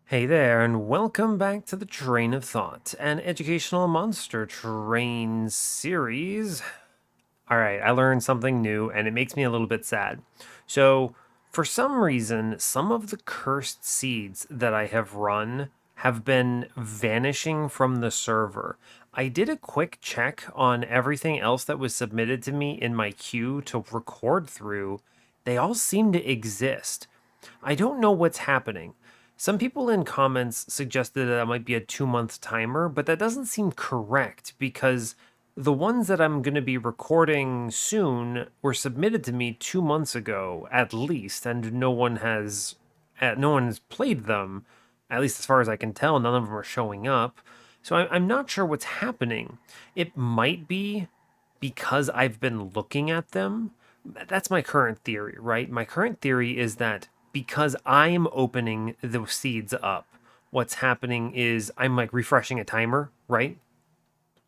Hey there, and welcome back to the Train of Thought, an educational monster train series. All right, I learned something new, and it makes me a little bit sad. So, for some reason, some of the cursed seeds that I have run have been vanishing from the server. I did a quick check on everything else that was submitted to me in my queue to record through. They all seem to exist. I don't know what's happening. Some people in comments suggested that might be a 2 month timer, but that doesn't seem correct because the ones that I'm going to be recording soon were submitted to me 2 months ago at least, and no one has played them, at least as far as I can tell. None of them are showing up, so I'm not sure what's happening. It might be because I've been looking at them. That's my current theory, right? My current theory is that because I'm opening the seeds up, what's happening is I'm like refreshing a timer, right?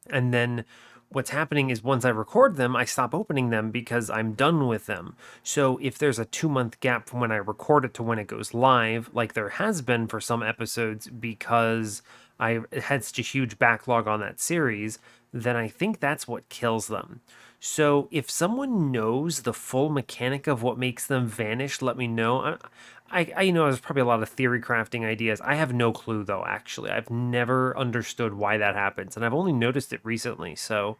And then what's happening is once I record them, I stop opening them because I'm done with them. So if there's a 2 month gap from when I record it to when it goes live, like there has been for some episodes because I had such a huge backlog on that series, then I think that's what kills them. So if someone knows the full mechanic of what makes them vanish, let me know. I know there's probably a lot of theory crafting ideas. I have no clue though, actually. I've never understood why that happens, and I've only noticed it recently. So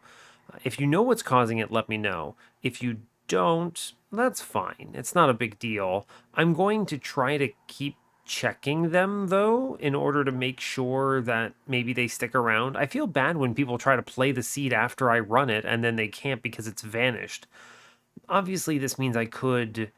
if you know what's causing it, let me know. If you don't, that's fine. It's not a big deal. I'm going to try to keep checking them though in order to make sure that maybe they stick around. I feel bad when people try to play the seed after I run it and then they can't because it's vanished. Obviously, this means I could,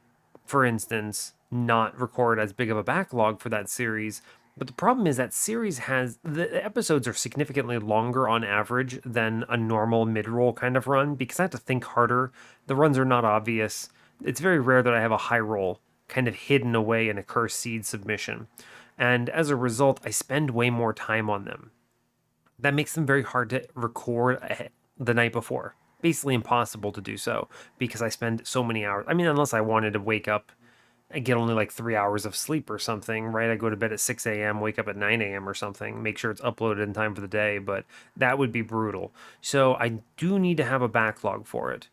for instance, not record as big of a backlog for that series. But the problem is that series has the episodes are significantly longer on average than a normal mid-roll kind of run because I have to think harder. The runs are not obvious. It's very rare that I have a high roll kind of hidden away in a cursed seed submission. And as a result, I spend way more time on them. That makes them very hard to record the night before. Basically impossible to do so because I spend so many hours. I mean, unless I wanted to wake up and get only like 3 hours of sleep or something, right? I go to bed at 6 a.m., wake up at 9 a.m. or something, make sure it's uploaded in time for the day, but that would be brutal. So I do need to have a backlog for it.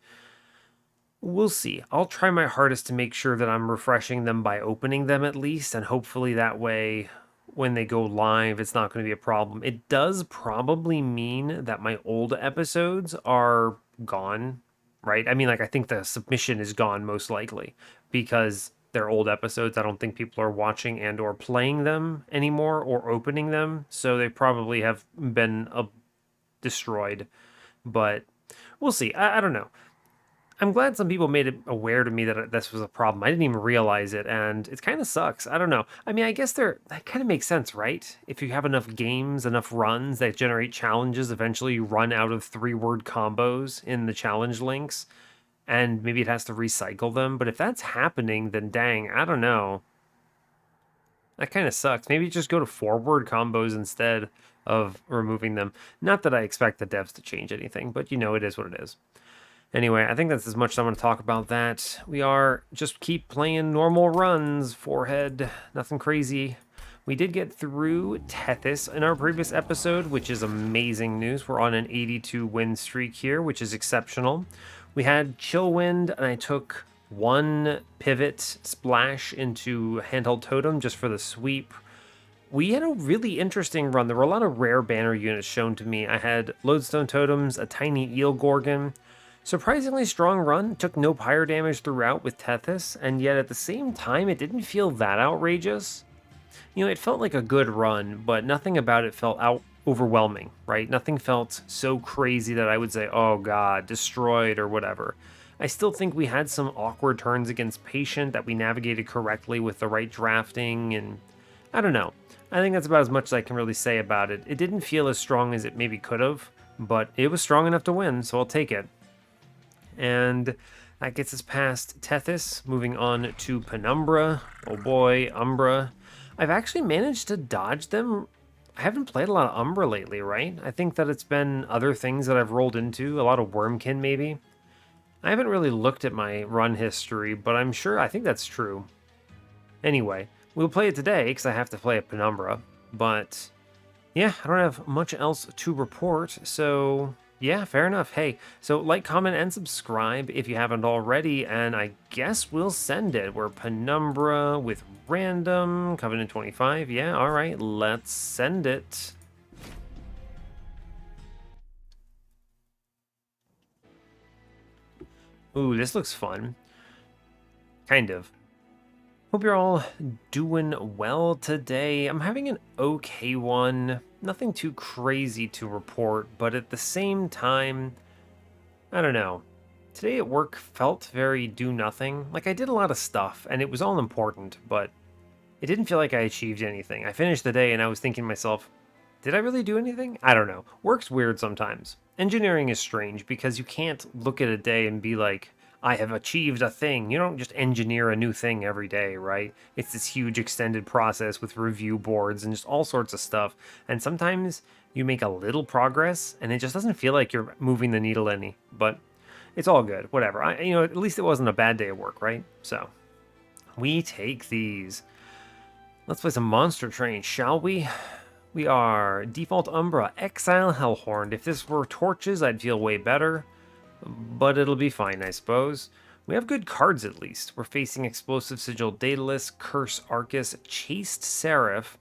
We'll see. I'll try my hardest to make sure that I'm refreshing them by opening them at least, and hopefully that way when they go live, it's not going to be a problem. It does probably mean that my old episodes are gone, right? I mean, like, I think the submission is gone most likely because they're old episodes. I don't think people are watching and or playing them anymore or opening them, so they probably have been destroyed. But we'll see. I don't know. I'm glad some people made it aware to me that this was a problem. I didn't even realize it, and it kind of sucks. I don't know. I mean, I guess that kind of makes sense, right? If you have enough games, enough runs that generate challenges, eventually you run out of 3 word combos in the challenge links, and maybe it has to recycle them. But if that's happening, then dang, I don't know. That kind of sucks. Maybe just go to 4 word combos instead of removing them. Not that I expect the devs to change anything, but it is what it is. Anyway, I think that's as much as I'm going to talk about that. We are just keep playing normal runs, forehead, nothing crazy. We did get through Tethys in our previous episode, which is amazing news. We're on an 82 win streak here, which is exceptional. We had Chillwind, and I took one pivot splash into Handheld Totem just for the sweep. We had a really interesting run. There were a lot of rare banner units shown to me. I had Lodestone Totems, a tiny Eel Gorgon. Surprisingly strong run, took no pyre damage throughout with Tethys, and yet at the same time, it didn't feel that outrageous. It felt like a good run, but nothing about it felt overwhelming, right? Nothing felt so crazy that I would say, oh god, destroyed or whatever. I still think we had some awkward turns against Patient that we navigated correctly with the right drafting, and I don't know. I think that's about as much as I can really say about it. It didn't feel as strong as it maybe could have, but it was strong enough to win, so I'll take it. And that gets us past Tethys, moving on to Penumbra. Oh boy, Umbra. I've actually managed to dodge them. I haven't played a lot of Umbra lately, right? I think that it's been other things that I've rolled into, a lot of Wormkin maybe. I haven't really looked at my run history, but I think that's true. Anyway, We'll play it today because I have to play a Penumbra, but yeah, I don't have much else to report, so yeah, fair enough. Hey, so like, comment, and subscribe if you haven't already, and I guess we'll send it. We're Penumbra with random, Covenant 25. Yeah, all right, let's send it. Ooh, this looks fun. Kind of. Hope you're all doing well today. I'm having an okay one. Nothing too crazy to report, but at the same time, I don't know. Today at work felt very do nothing. Like I did a lot of stuff and it was all important, but it didn't feel like I achieved anything. I finished the day and I was thinking to myself, did I really do anything? I don't know. Work's weird sometimes. Engineering is strange because you can't look at a day and be like, I have achieved a thing. You don't just engineer a new thing every day, right? It's this huge extended process with review boards and just all sorts of stuff. And sometimes you make a little progress and it just doesn't feel like you're moving the needle any. But it's all good. Whatever. At least it wasn't a bad day of work, right? So we take these. Let's play some Monster Train, shall we? We are default Umbra, Exile, Hellhorned. If this were torches, I'd feel way better, but it'll be fine, I suppose. We have good cards at least. We're facing Explosive Sigil, Daedalus, Curse, Arcus, Chaste Seraph.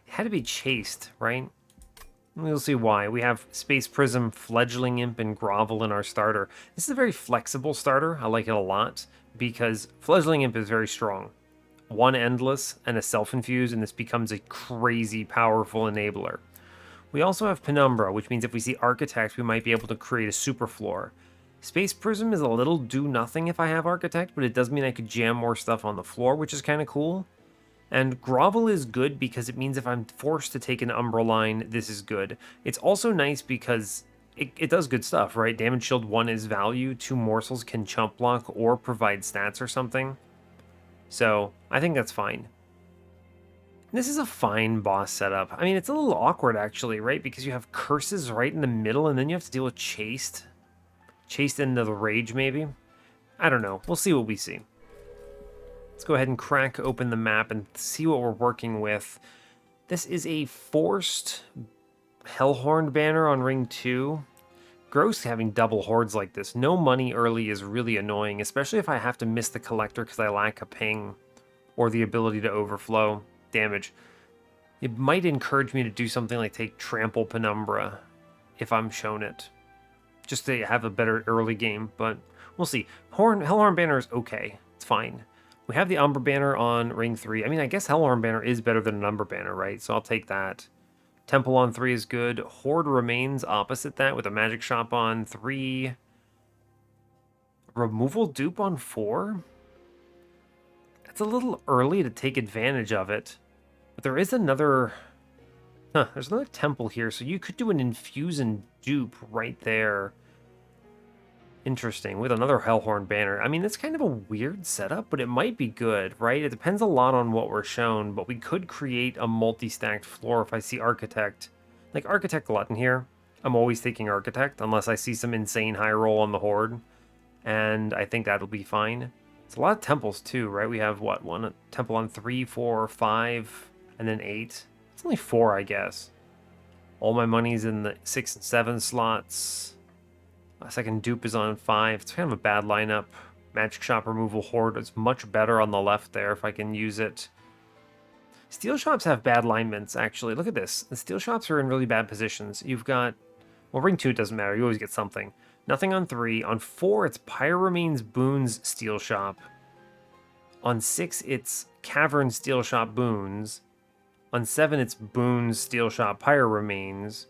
It had to be Chaste, right? We'll see why. We have Space Prism, Fledgling Imp, and Grovel in our starter. This is a very flexible starter. I like it a lot because Fledgling Imp is very strong. One Endless and a Self-Infuse, and this becomes a crazy powerful enabler. We also have Penumbra, which means if we see Architect, we might be able to create a super floor. Space Prism is a little do-nothing if I have Architect, but it does mean I could jam more stuff on the floor, which is kind of cool. And Grovel is good because it means if I'm forced to take an Umbra line, this is good. It's also nice because it does good stuff, right? Damage Shield 1 is value, 2 morsels can chump block or provide stats or something. So I think that's fine. This is a fine boss setup. I mean, it's a little awkward actually, right? Because you have curses right in the middle and then you have to deal with Chaste. Chaste into the Rage, maybe? I don't know. We'll see what we see. Let's go ahead and crack open the map and see what we're working with. This is a forced Hellhorned banner on Ring 2. Gross having double hordes like this. No money early is really annoying, especially if I have to miss the collector because I lack a ping or the ability to overflow damage. It might encourage me to do something like take Trample Penumbra if I'm shown it, just to have a better early game, but we'll see. Hellhorn banner is okay. It's fine. We have the Umbra banner on Ring 3. I mean, I guess Hellhorn banner is better than an Umbra banner, right? So I'll take that. Temple on 3 is good. Horde remains opposite that with a Magic Shop on 3. Removal dupe on 4? That's a little early to take advantage of it. But there is another... there's another temple here, so you could do an Infuse and dupe right there. Interesting, with another Hellhorn banner. I mean, it's kind of a weird setup, but it might be good, right? It depends a lot on what we're shown, but we could create a multi-stacked floor if I see Architect. Like, Architect Glutton here. I'm always taking Architect, unless I see some insane high roll on the Horde. And I think that'll be fine. It's a lot of temples, too, right? We have, what, one temple on 3, 4, 5, and then 8. It's only 4, I guess. All my money's in the 6 and 7 slots. Second dupe is on 5. It's kind of a bad lineup. Magic Shop removal Horde is much better on the left there if I can use it. Steel Shops have bad alignments, actually. Look at this. The Steel Shops are in really bad positions. You've got... Well, Ring 2 doesn't matter. You always get something. Nothing on 3. On 4, it's Pyramane's Boons Steel Shop. On 6, it's Cavern Steel Shop Boons. On 7, it's Boons Steel Shop Pyramanes.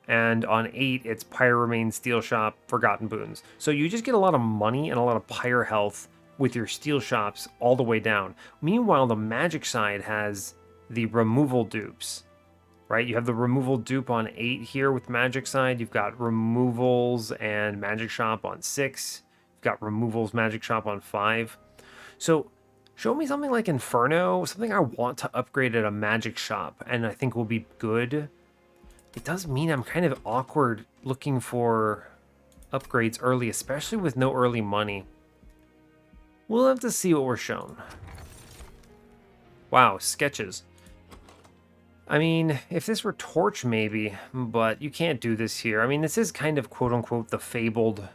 And on 8, it's Pyromane Steel Shop Forgotten Boons. So you just get a lot of money and a lot of pyre health with your Steel Shops all the way down. Meanwhile, the Magic side has the removal dupes, right? You have the removal dupe on 8 here with Magic side. You've got removals and Magic Shop on 6. You've got removals, Magic Shop on 5. So show me something like Inferno, something I want to upgrade at a Magic Shop, and I think will be good. It does mean I'm kind of awkward looking for upgrades early, especially with no early money. We'll have to see what we're shown. Wow, sketches. I mean, if this were Torch, maybe, but you can't do this here. I mean, this is kind of quote-unquote the fabled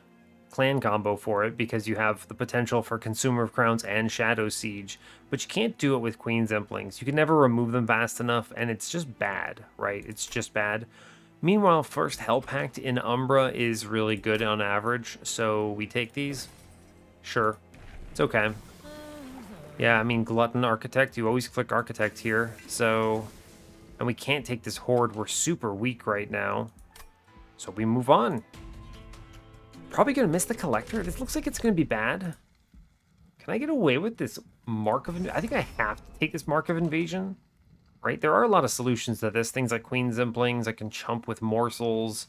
clan combo for it, because you have the potential for Consumer of Crowns and Shadow Siege, but you can't do it with Queen's Implings. You can never remove them fast enough, and it's just bad, right? It's just bad. Meanwhile, first Hell Pact in Umbra is really good on average, so we take these. Sure, it's okay. Yeah, I mean, Glutton Architect, you always click Architect here, so... And we can't take this Horde, we're super weak right now. So we move on. Probably gonna miss the Collector. This looks like it's gonna be bad. Can I get away with this Mark of... I think I have to take this Mark of Invasion. Right? There are a lot of solutions to this. Things like Queen's Implings, I can chump with morsels.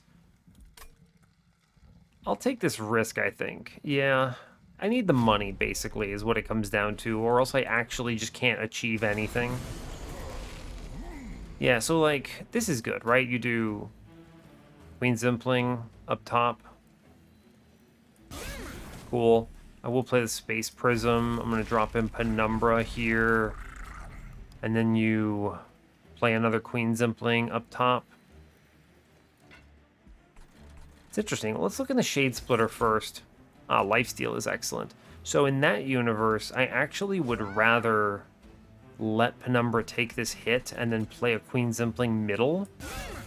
I'll take this risk, I think. Yeah. I need the money, basically, is what it comes down to, or else I actually just can't achieve anything. Yeah, so, like, this is good, right? You do Queen's Impling up top. Cool. I will play the Space Prism. I'm going to drop in Penumbra here. And then you play another Queen's Impling up top. It's interesting. Let's look in the Shade Splitter first. Ah, Lifesteal is excellent. So in that universe, I actually would rather let Penumbra take this hit and then play a Queen's Impling middle,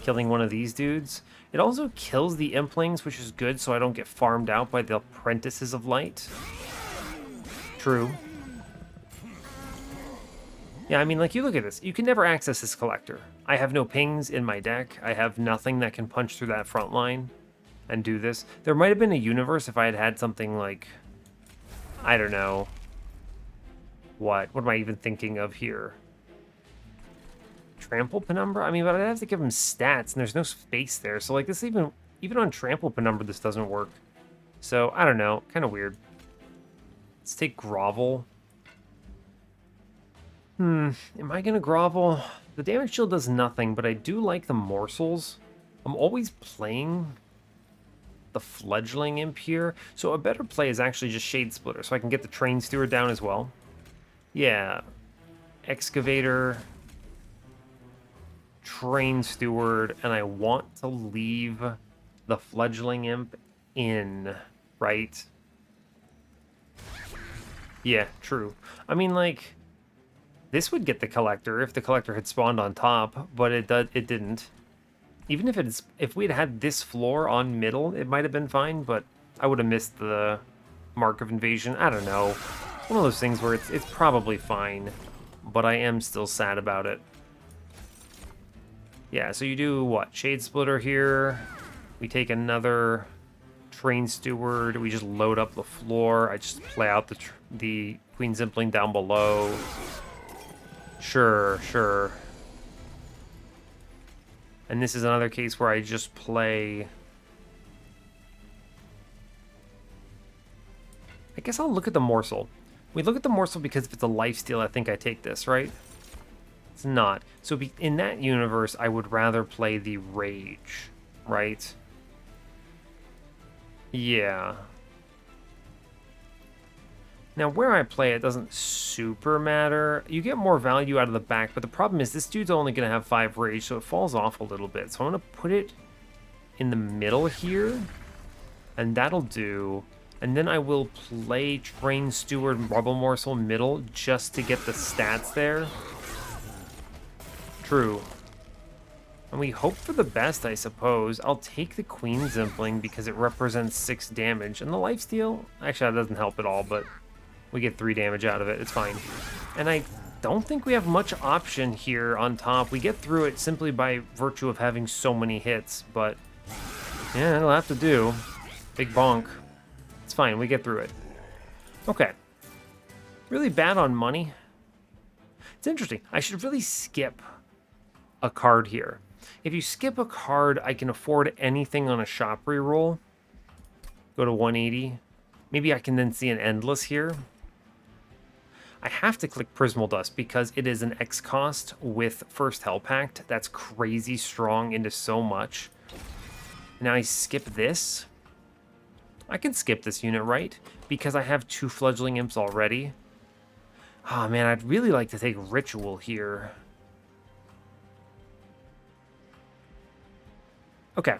killing one of these dudes. It also kills the Implings, which is good, so I don't get farmed out by the Apprentices of Light. True. Yeah, I mean, like, you look at this. You can never access this Collector. I have no pings in my deck. I have nothing that can punch through that front line and do this. There might have been a universe if I had had something like... I don't know. What am I even thinking of here? Trample Penumbra? I mean, but I'd have to give him stats, and there's no space there. So, like, this even on Trample Penumbra, this doesn't work. So, I don't know. Kind of weird. Let's take Grovel. Am I going to Grovel? The damage shield does nothing, but I do like the morsels. I'm always playing the Fledgling Imp here. So a better play is actually just Shade Splitter, so I can get the Train Steward down as well. Yeah. Excavator, Train Steward, and I want to leave the Fledgling Imp in, right? Yeah, true. I mean, like, this would get the Collector if the Collector had spawned on top, but it didn't. Even if we had had this floor on middle, it might have been fine, but I would have missed the Mark of Invasion. I don't know. One of those things where it's probably fine, but I am still sad about it. Yeah, so you do what? Shade Splitter here. We take another Train Steward. We just load up the floor. I just play out the Queen's Impling down below. Sure. And this is another case where I just play... I guess I'll look at the morsel. We look at the morsel because if it's a lifesteal, I think I take this, right? It's not. So in that universe, I would rather play the Rage, right? Yeah. Now, where I play it doesn't super matter. You get more value out of the back, but the problem is this dude's only going to have 5 rage, so it falls off a little bit. So I'm going to put it in the middle here, and that'll do. And then I will play Train Steward Rubble Morsel middle just to get the stats there. True. And we hope for the best, I suppose. I'll take the Queen's Impling because it represents 6 damage. And the lifesteal, actually that doesn't help at all, but we get 3 damage out of it. It's fine. And I don't think we have much option here on top. We get through it simply by virtue of having so many hits, but yeah, it'll have to do. Big bonk. It's fine, we get through it. Okay. Really bad on money. It's interesting. I should really skip a card here. If you skip a card, I can afford anything on a shop reroll. Go to 180. Maybe I can then see an Endless here. I have to click Prismal Dust because it is an X cost with first Hell Pact. That's crazy strong into so much. Now I skip this. I can skip this unit, right? Because I have 2 Fledgling Imps already. Oh man, I'd really like to take Ritual here. Okay.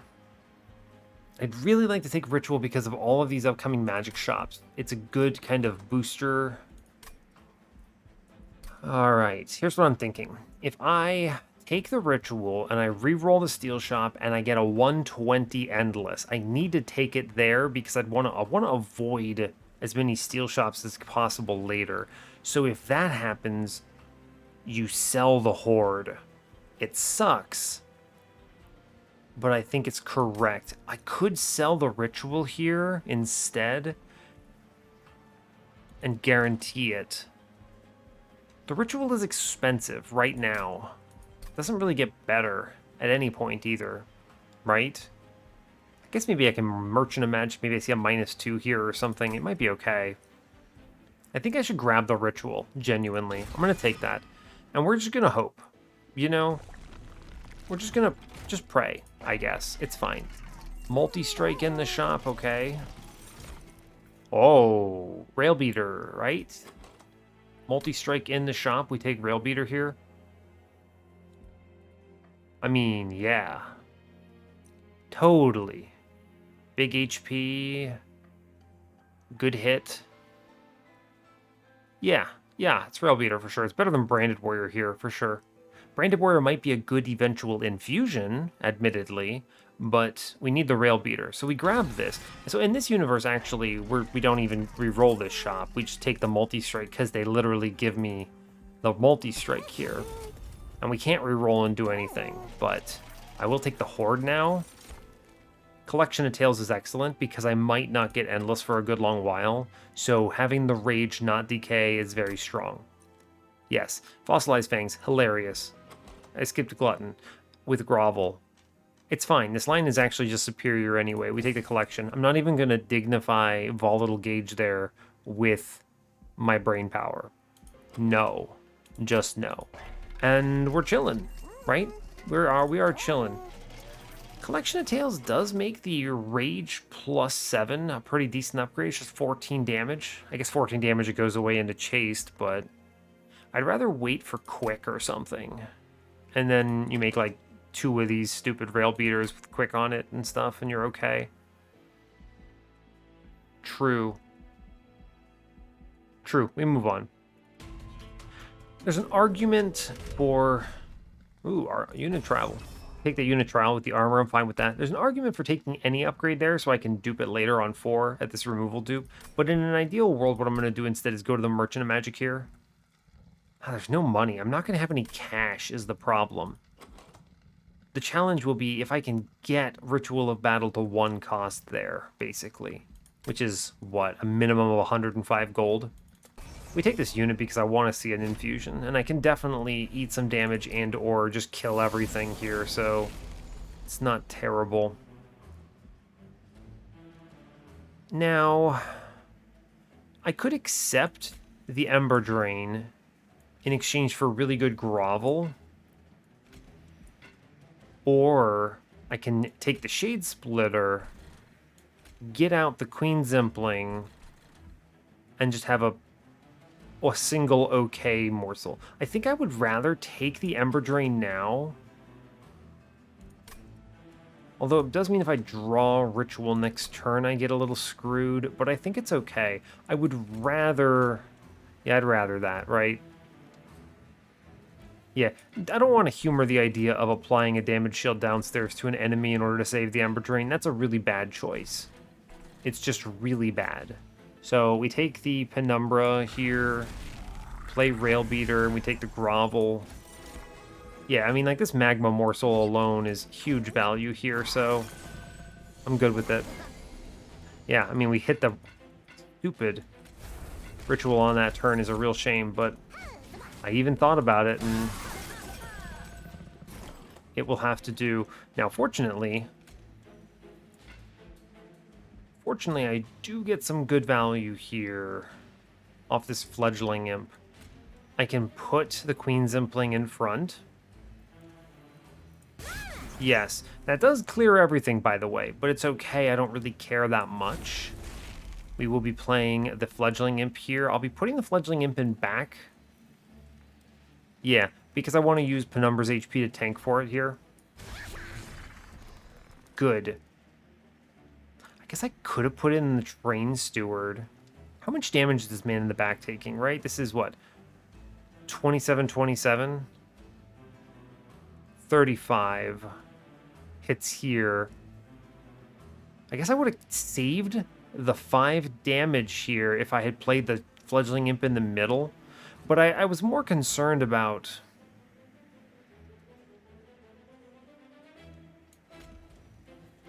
I'd really like to take Ritual because of all of these upcoming magic shops. It's a good kind of booster. All right, here's what I'm thinking. If I take the Ritual and I re-roll the Steel Shop and I get a 120 Endless, I need to take it there because I want to avoid as many Steel Shops as possible later. So if that happens, you sell the Horde. It sucks, but I think it's correct. I could sell the Ritual here instead and guarantee it. The Ritual is expensive right now. Doesn't really get better at any point either, right? I guess maybe I can Merchant of Magic. Maybe I see a -2 here or something. It might be okay. I think I should grab the Ritual, genuinely. I'm going to take that. And we're just going to hope. You know? We're just going to pray, I guess. It's fine. Multi-strike in the shop, okay. Oh, Rail Beater, right? Multi-strike in the shop. We take Rail Beater here. I mean, yeah. Totally. Big HP. Good hit. Yeah, it's Rail Beater for sure. It's better than Branded Warrior here, for sure. Branded Warrior might be a good eventual infusion, admittedly, but we need the Rail Beater. So we grab this. So in this universe, actually, we don't even re-roll this shop. We just take the multi-strike because they literally give me the multi-strike here. And we can't re-roll and do anything, but I will take the Horde now. Collection of Tales is excellent because I might not get Endless for a good long while, so having the Rage not decay is very strong. Yes, Fossilized Fangs, hilarious. I skipped Glutton with Grovel. It's fine, this line is actually just superior anyway. We take the collection. I'm not even going to dignify Volatile Gauge there with my brain power. No, just no. And we're chilling, right? We are chilling. Collection of Tales does make the Rage +7 a pretty decent upgrade. It's just 14 damage. I guess 14 damage it goes away into Chaste, but I'd rather wait for Quick or something. And then you make like 2 of these stupid Rail Beaters with Quick on it and stuff, and you're okay. True. We move on. There's an argument for... Ooh, our unit travel. Take the unit trial with the armor, I'm fine with that. There's an argument for taking any upgrade there so I can dupe it later on 4 at this removal dupe. But in an ideal world, what I'm going to do instead is go to the Merchant of Magic here. There's no money. I'm not going to have any cash is the problem. The challenge will be if I can get Ritual of Battle to 1 cost there, basically. Which is, what, a minimum of 105 gold? We take this unit because I want to see an infusion, and I can definitely eat some damage and or just kill everything here, so it's not terrible. Now, I could accept the Ember Drain in exchange for really good Grovel, or I can take the Shade Splitter, get out the Queen Zimpling, and just have a single okay morsel. I think I would rather take the Ember Drain now. Although it does mean if I draw Ritual next turn, I get a little screwed, but I think it's okay. I would rather... Yeah, I'd rather that, right? Yeah, I don't want to humor the idea of applying a damage shield downstairs to an enemy in order to save the Ember Drain. That's a really bad choice. It's just really bad. So we take the Penumbra here, play Rail Beater, and we take the Grovel. Yeah, I mean, like, this Magma Morsel alone is huge value here, so I'm good with it. Yeah, I mean, we hit the stupid Ritual on that turn is a real shame, but I even thought about it, and it will have to do. Now, fortunately, I do get some good value here off this Fledgling Imp. I can put the Queen Zimpling in front. Yes, that does clear everything, by the way, but it's okay. I don't really care that much. We will be playing the Fledgling Imp here. I'll be putting the Fledgling Imp in back Yeah, because I want to use Penumbra's HP to tank for it here. Good. I guess I could have put in the Train Steward. How much damage is this man in the back taking, right? This is what? 27, 27? 35. Hits here. I guess I would have saved the 5 damage here if I had played the Fledgling Imp in the middle. But I was more concerned about...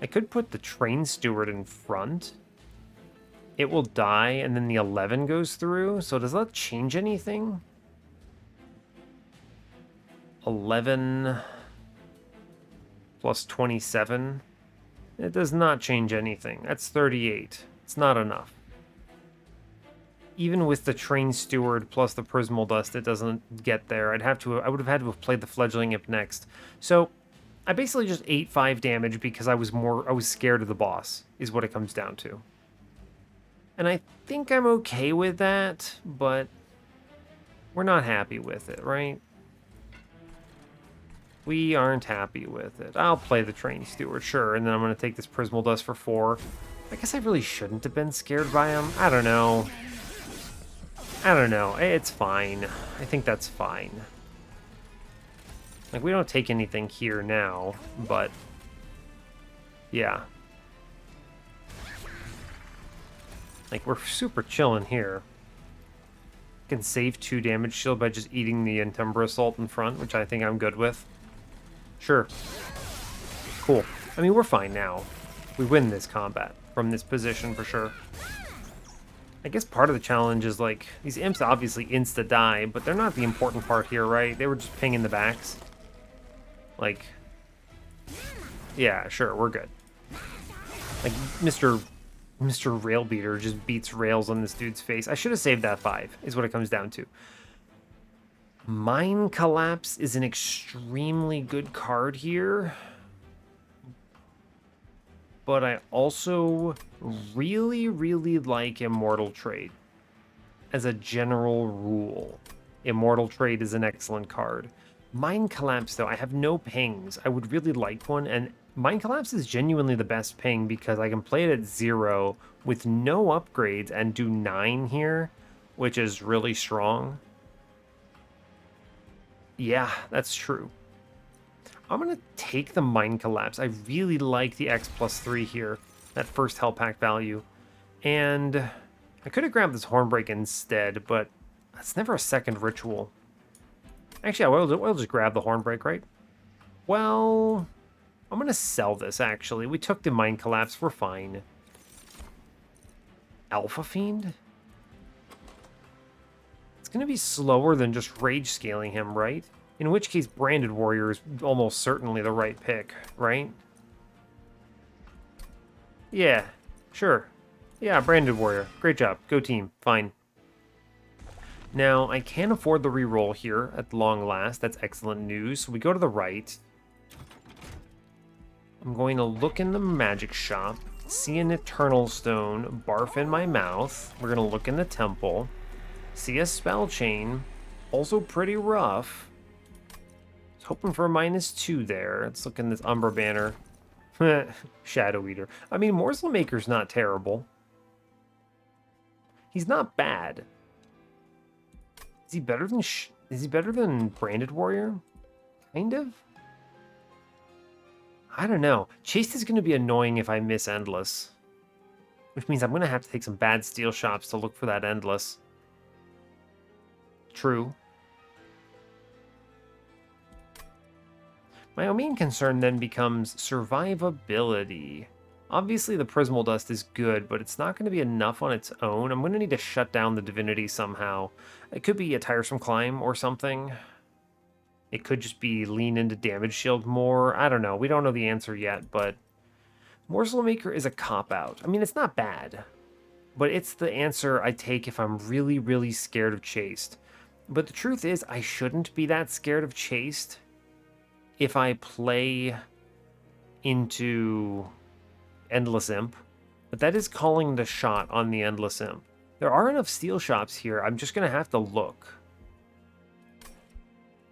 I could put the Train Steward in front. It will die, and then the 11 goes through. So does that change anything? 11 plus 27. It does not change anything. That's 38. It's not enough. Even with the Train Steward plus the Prismal Dust, it doesn't get there. I would have had to have played the Fledgling Imp next. So I basically just ate 5 damage because I was scared of the boss, is what it comes down to. And I think I'm okay with that, but we're not happy with it, right? We aren't happy with it. I'll play the Train Steward, sure, and then I'm going to take this Prismal Dust for 4. I guess I really shouldn't have been scared by him. I don't know. It's fine. I think that's fine. Like, we don't take anything here now, but... yeah. Like, we're super chilling here. Can save 2 damage shield by just eating the Umbra Assault in front, which I think I'm good with. Sure. Cool. I mean, we're fine now. We win this combat from this position for sure. I guess part of the challenge is, like, these imps obviously insta-die, but they're not the important part here, right? They were just pinging the backs. Like, yeah, sure, we're good. Like, Mr. Railbeater just beats rails on this dude's face. I should have saved that 5, is what it comes down to. Mind Collapse is an extremely good card here. But I also really, really like Immortal Trade. As a general rule, Immortal Trade is an excellent card. Mind Collapse, though, I have no pings. I would really like one, and Mind Collapse is genuinely the best ping because I can play it at 0 with no upgrades and do 9 here, which is really strong. Yeah, that's true. I'm going to take the Mind Collapse. I really like the X plus 3 here, that first Hell Pack value. And I could have grabbed this Hornbreak instead, but that's never a second ritual. Actually, we'll just grab the Hornbreak, right? Well, I'm going to sell this, actually. We took the Mind Collapse. We're fine. Alpha Fiend? It's going to be slower than just Rage Scaling him, right? In which case, Branded Warrior is almost certainly the right pick, right? Yeah, sure. Yeah, Branded Warrior. Great job. Go team. Fine. Now, I can afford the reroll here at long last. That's excellent news. So we go to the right. I'm going to look in the magic shop, see an Eternal Stone, barf in my mouth. We're going to look in the temple, see a Spell Chain, also pretty rough. Hoping for a -2 there. Let's look in this Umbra banner. Shadow Eater. I mean, Morsel Maker's not terrible. He's not bad. Is he better than Branded Warrior? Kind of? I don't know. Chased is going to be annoying if I miss Endless. Which means I'm going to have to take some bad steel shops to look for that Endless. True. My main concern then becomes survivability. Obviously the Prismal Dust is good, but it's not going to be enough on its own. I'm going to need to shut down the Divinity somehow. It could be a Tiresome Climb or something. It could just be lean into Damage Shield more. I don't know. We don't know the answer yet, but Morsel Maker is a cop-out. I mean, it's not bad, but it's the answer I take if I'm really, really scared of Chased. But the truth is, I shouldn't be that scared of Chased if I play into Endless Imp, but that is calling the shot on the Endless Imp. There are enough steel shops here. I'm just going to have to look.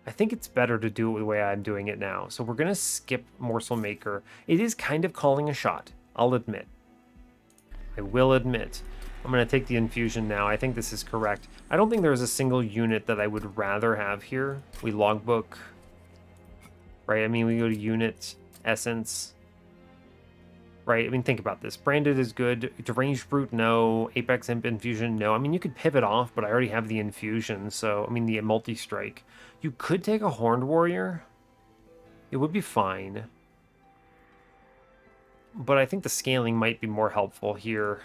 I think it's better to do it the way I'm doing it now. So we're going to skip Morsel Maker. It is kind of calling a shot, I'll admit. I will admit. I'm going to take the infusion now. I think this is correct. I don't think there's a single unit that I would rather have here. We logbook, right? I mean, we go to unit, essence, right? I mean, think about this. Branded is good. Deranged Brute, no. Apex Imp Infusion, no. I mean, you could pivot off, but I already have the infusion, so, I mean, the multi-strike. You could take a Horned Warrior. It would be fine. But I think the scaling might be more helpful here.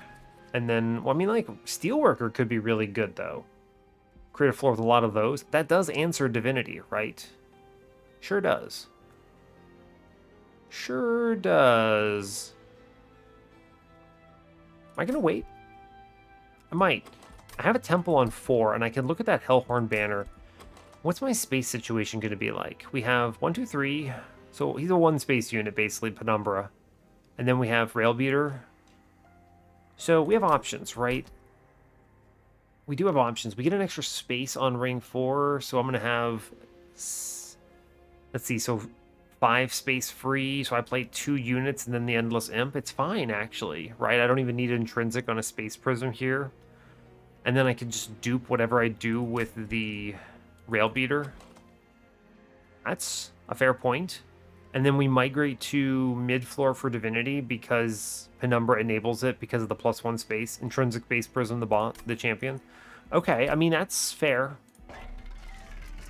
And then, well, I mean, like, Steelworker could be really good, though. Create a floor with a lot of those. That does answer Divinity, right? Sure does. Sure does. Am I going to wait? I might. I have a temple on 4, and I can look at that Hellhorned banner. What's my space situation going to be like? We have 1, 2, 3. So he's a 1 space unit, basically, Penumbra. And then we have Railbeater. So we have options, right? We do have options. We get an extra space on ring 4, so I'm going to have... Let's see, so 5 space free, so I play 2 units and then the Endless Imp. It's fine, actually, right? I don't even need Intrinsic on a Space Prism here. And then I can just dupe whatever I do with the Railbeater. That's a fair point. And then we migrate to mid-floor for Divinity because Penumbra enables it because of the +1 space. Intrinsic Base Prism, the champion. Okay, I mean, that's fair.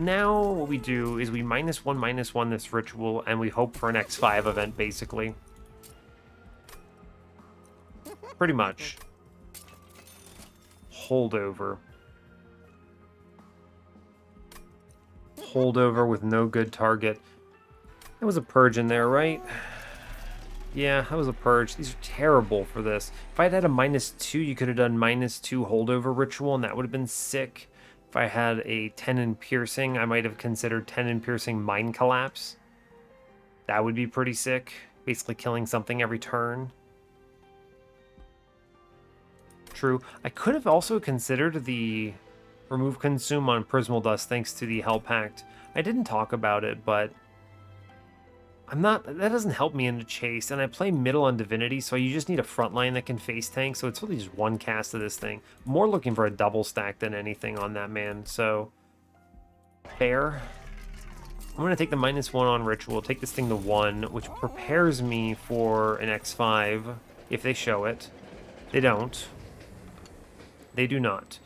Now what we do is we -1/-1 this ritual, and we hope for an X5 event, basically. Pretty much. Holdover. Holdover with no good target. There was a purge in there, right? Yeah, that was a purge. These are terrible for this. If I'd had a -2, you could have done -2 holdover ritual, and that would have been sick. If I had a 10 in piercing, I might have considered 10 in piercing mind collapse. That would be pretty sick. Basically killing something every turn. True. I could have also considered the remove consume on Prismal Dust thanks to the Hell Pact. I didn't talk about it, but that doesn't help me in the chase, and I play middle on Divinity, so you just need a frontline that can face tank, so it's really just one cast of this thing. More looking for a double stack than anything on that, man, so fair. I'm going to take the -1 on Ritual, take this thing to 1, which prepares me for an X5, if they show it. They don't. They do not.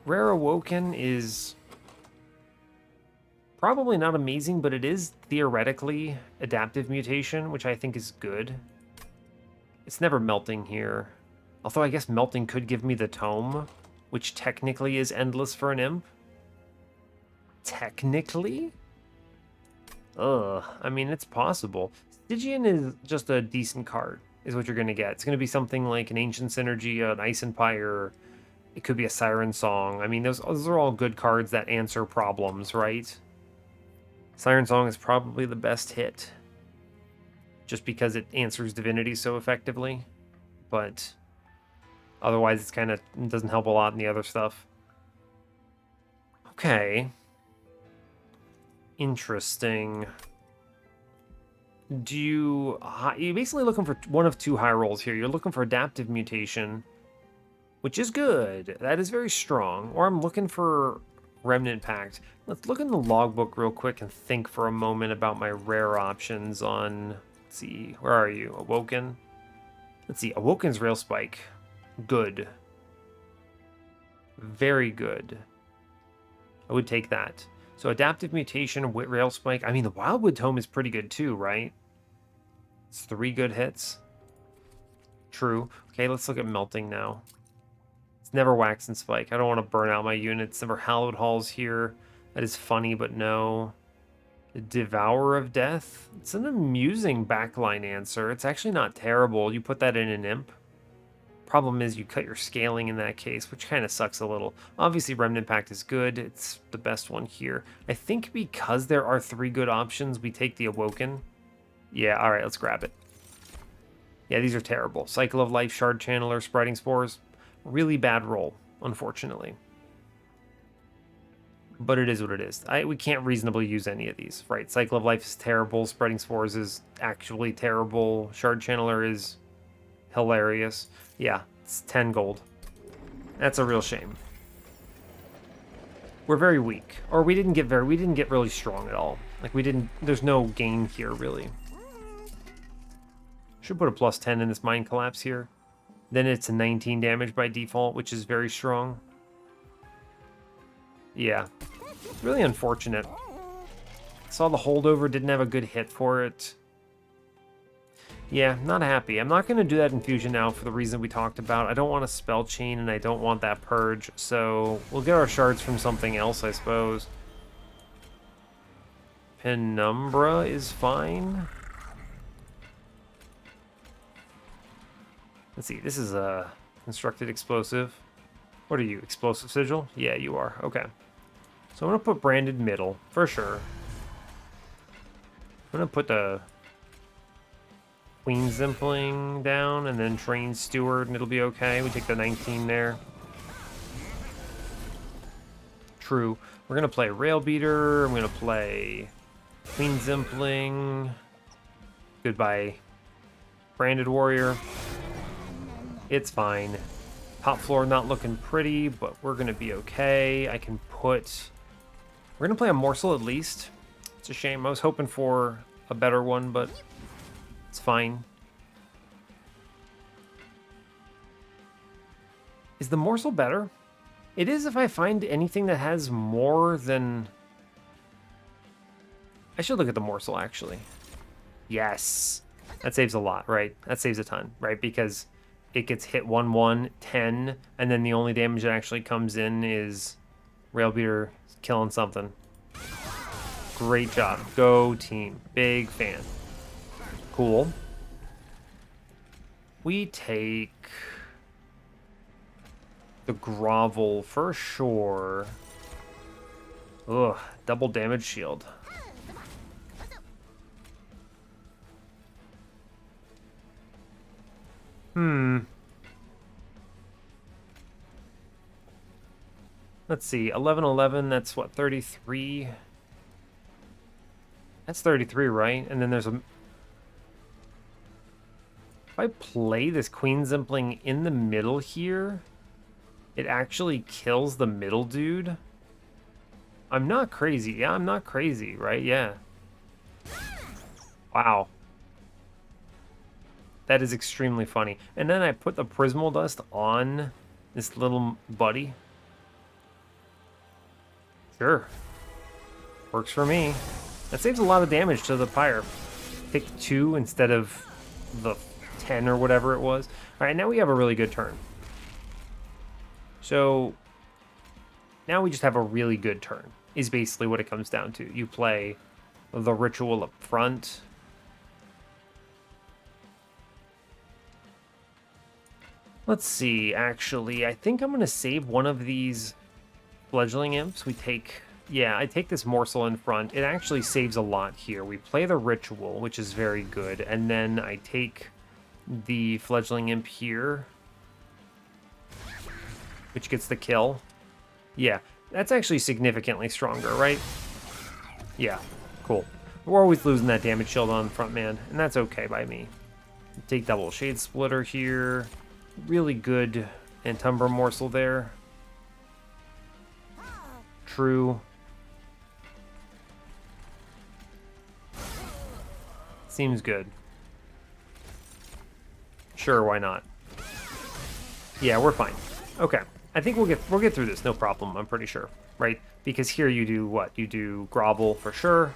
Rare Awoken is probably not amazing, but it is theoretically adaptive mutation, which I think is good. It's never melting here. Although I guess melting could give me the tome, which technically is endless for an imp. Technically? Ugh, I mean, it's possible. Stygian is just a decent card, is what you're going to get. It's going to be something like an Ancient Synergy, an Ice Empire. It could be a Siren Song. I mean, those are all good cards that answer problems, right? Siren Song is probably the best hit, just because it answers Divinity so effectively, but otherwise it's kind of doesn't help a lot in the other stuff. Okay. Interesting. You're basically looking for one of 2 high rolls here. You're looking for Adaptive Mutation, which is good. That is very strong. Or I'm looking for Remnant Pact. Let's look in the logbook real quick and think for a moment about my rare options on... Let's see, where are you? Awoken? Let's see, Awoken's Rail Spike. Good. Very good. I would take that. So Adaptive Mutation, Rail Spike. I mean, the Wildwood Tome is pretty good too, right? It's 3 good hits. True. Okay, let's look at Melting now. Never Wax and Spike. I don't want to burn out my units. Never Hallowed Halls here. That is funny, but no. The Devourer of Death. It's an amusing backline answer. It's actually not terrible. You put that in an imp. Problem is you cut your scaling in that case, which kind of sucks a little. Obviously, Remnant Pact is good. It's the best one here. I think because there are 3 good options, we take the Awoken. Yeah, all right, let's grab it. Yeah, these are terrible. Cycle of Life, Shard Channeler, Spreading Spores. Really bad roll, unfortunately. but it is what it is. We can't reasonably use any of these, right? Cycle of Life is terrible. Spreading Spores is actually terrible. Shard Channeler is hilarious. Yeah, it's 10 gold. That's a real shame. We're very weak, or we didn't get really strong at all. Like there's no gain here really. Should put a +10 in this Mind Collapse here. Then it's a 19 damage by default, which is very strong. Yeah, really unfortunate. Saw the holdover, didn't have a good hit for it. Yeah, not happy. I'm not going to do that infusion now for the reason we talked about. I don't want a spell chain and I don't want that purge, so we'll get our shards from something else, I suppose. Penumbra is fine. Let's see, this is a constructed explosive. What are you, explosive sigil? Yeah, you are. Okay. So I'm going to put branded middle, for sure. I'm going to put the Queen Zimpling down and then Train Steward and it'll be okay. We take the 19 there. True. We're going to play Rail Beater. I'm going to play Queen Zimpling. Goodbye, Branded Warrior. It's fine. Top floor not looking pretty, but we're going to be okay. I can put... We're going to play a Morsel at least. It's a shame. I was hoping for a better one, but it's fine. Is the Morsel better? It is if I find anything that has more than... I should look at the Morsel, actually. Yes. That saves a lot, right? That saves a ton, right? Because it gets hit 1-1, 10, and then the only damage that actually comes in is Railbeater killing something. Great job. Go team. Big fan. Cool. We take the Grovel for sure. Ugh, double damage shield. Let's see, 11, that's what, 33? That's 33, right? And then there's a... If I play this Queen Zimpling in the middle here, it actually kills the middle dude. I'm not crazy. Yeah, I'm not crazy, right? Yeah. Wow. That is extremely funny. And then I put the Prismal Dust on this little buddy. Sure. Works for me. That saves a lot of damage to the Pyre. Pick 2 instead of the 10 or whatever it was. Alright, now we have a really good turn. So, now we just have a really good turn, is basically what it comes down to. You play the Ritual up front. Let's see, actually, I think I'm going to save one of these Fledgling Imps. We take... Yeah, I take this Morsel in front. It actually saves a lot here. We play the Ritual, which is very good, and then I take the Fledgling Imp here, which gets the kill. Yeah, that's actually significantly stronger, right? Yeah, cool. We're always losing that damage shield on front man, and that's okay by me. Take double Shade Splitter here. Really good Antumbra Morsel there. True. Seems good. Sure, why not? Yeah, we're fine. Okay. I think we'll get through this, no problem, I'm pretty sure. Right? Because here you do what? You do Grovel for sure.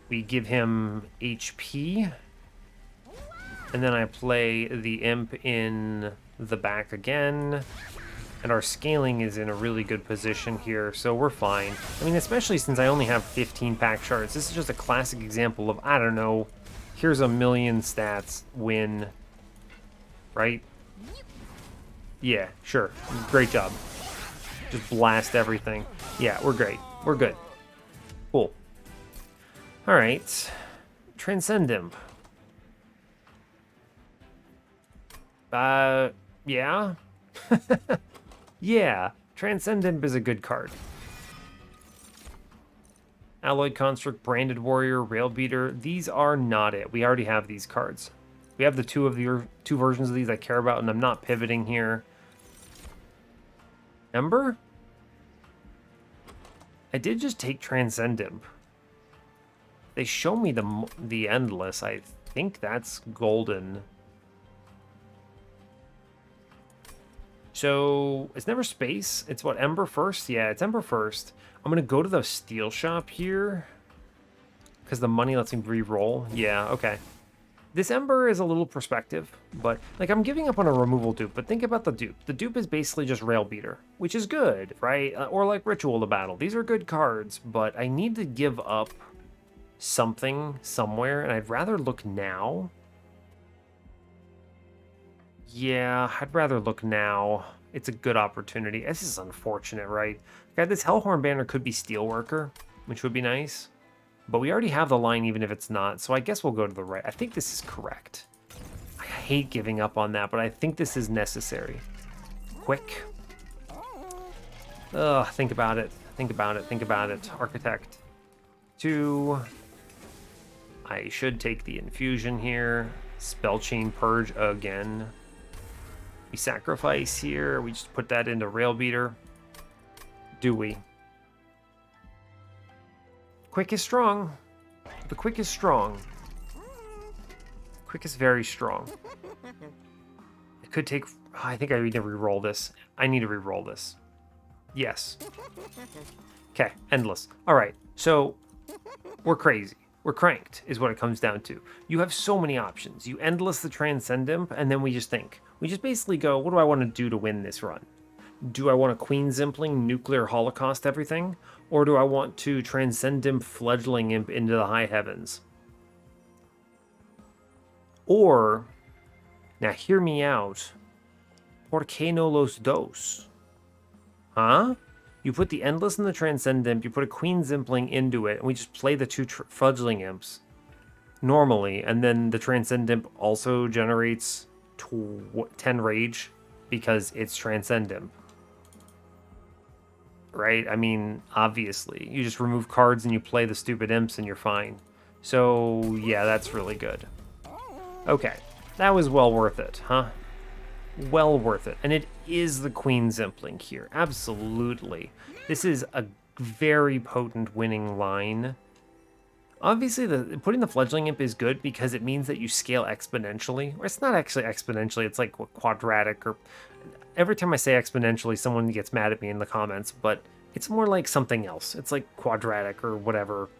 We give him HP. And then I play the Imp in the back again. And our scaling is in a really good position here, so we're fine. I mean, especially since I only have 15 pack shards. This is just a classic example of, I don't know, here's a million stats, win, right? Yeah, sure. Great job. Just blast everything. Yeah, we're great. We're good. Cool. All right. Transcend Imp. Yeah. Yeah, Transcend Imp is a good card. Alloyed Construct, Branded Warrior, Rail Beater. These are not it. We already have these cards. We have the two versions of these I care about, and I'm not pivoting here. Ember? I did just take Transcend Imp. They show me the Endless. I think that's golden. So it's never space. It's what, Ember first? Yeah, it's Ember first. I'm going to go to the steel shop here because the money lets me re-roll. Yeah, okay. This Ember is a little perspective, but like I'm giving up on a removal dupe, but think about the dupe. The dupe is basically just Rail Beater, which is good, right? Or like Ritual to Battle. These are good cards, but I need to give up something somewhere, and I'd rather look now. Yeah, I'd rather look now. It's a good opportunity. This is unfortunate, right? Okay, this Hellhorn banner could be Steelworker, which would be nice. But we already have the line even if it's not, so I guess we'll go to the right. I think this is correct. I hate giving up on that, but I think this is necessary. Quick. Ugh, think about it. Think about it. Think about it. Architect. 2. I should take the infusion here. Spell Chain Purge again. We sacrifice here. We just put that into Rail Beater. Do we? Quick is strong. The quick is strong. Quick is very strong. It could take... I think I need to re-roll this. I need to re-roll this. Yes. Okay, Endless. All right, so we're crazy. We're cranked, is what it comes down to. You have so many options. You Endless the Transcend Imp, and then we just think. We just basically go, what do I want to do to win this run? Do I want to Queen Zimpling, Nuclear Holocaust everything? Or do I want to Transcend Imp, Fledgling Imp into the high heavens? Or, now hear me out, ¿Por qué no los dos? Huh? You put the Endless in the Transcend Imp, you put a Queen Zimpling into it, and we just play the two Fledgling Imps normally, and then the Transcend Imp also generates 10 Rage because it's Transcend Imp. Right? I mean, obviously. You just remove cards and you play the stupid imps and you're fine. So, yeah, that's really good. Okay. That was well worth it, huh? Well worth it. And it is the Queen Zimpling here. Absolutely. This is a very potent winning line. Obviously, putting the Fledgling Imp is good because it means that you scale exponentially. Or it's not actually exponentially, it's like quadratic or... Every time I say exponentially, someone gets mad at me in the comments, but it's more like something else. It's like quadratic or whatever,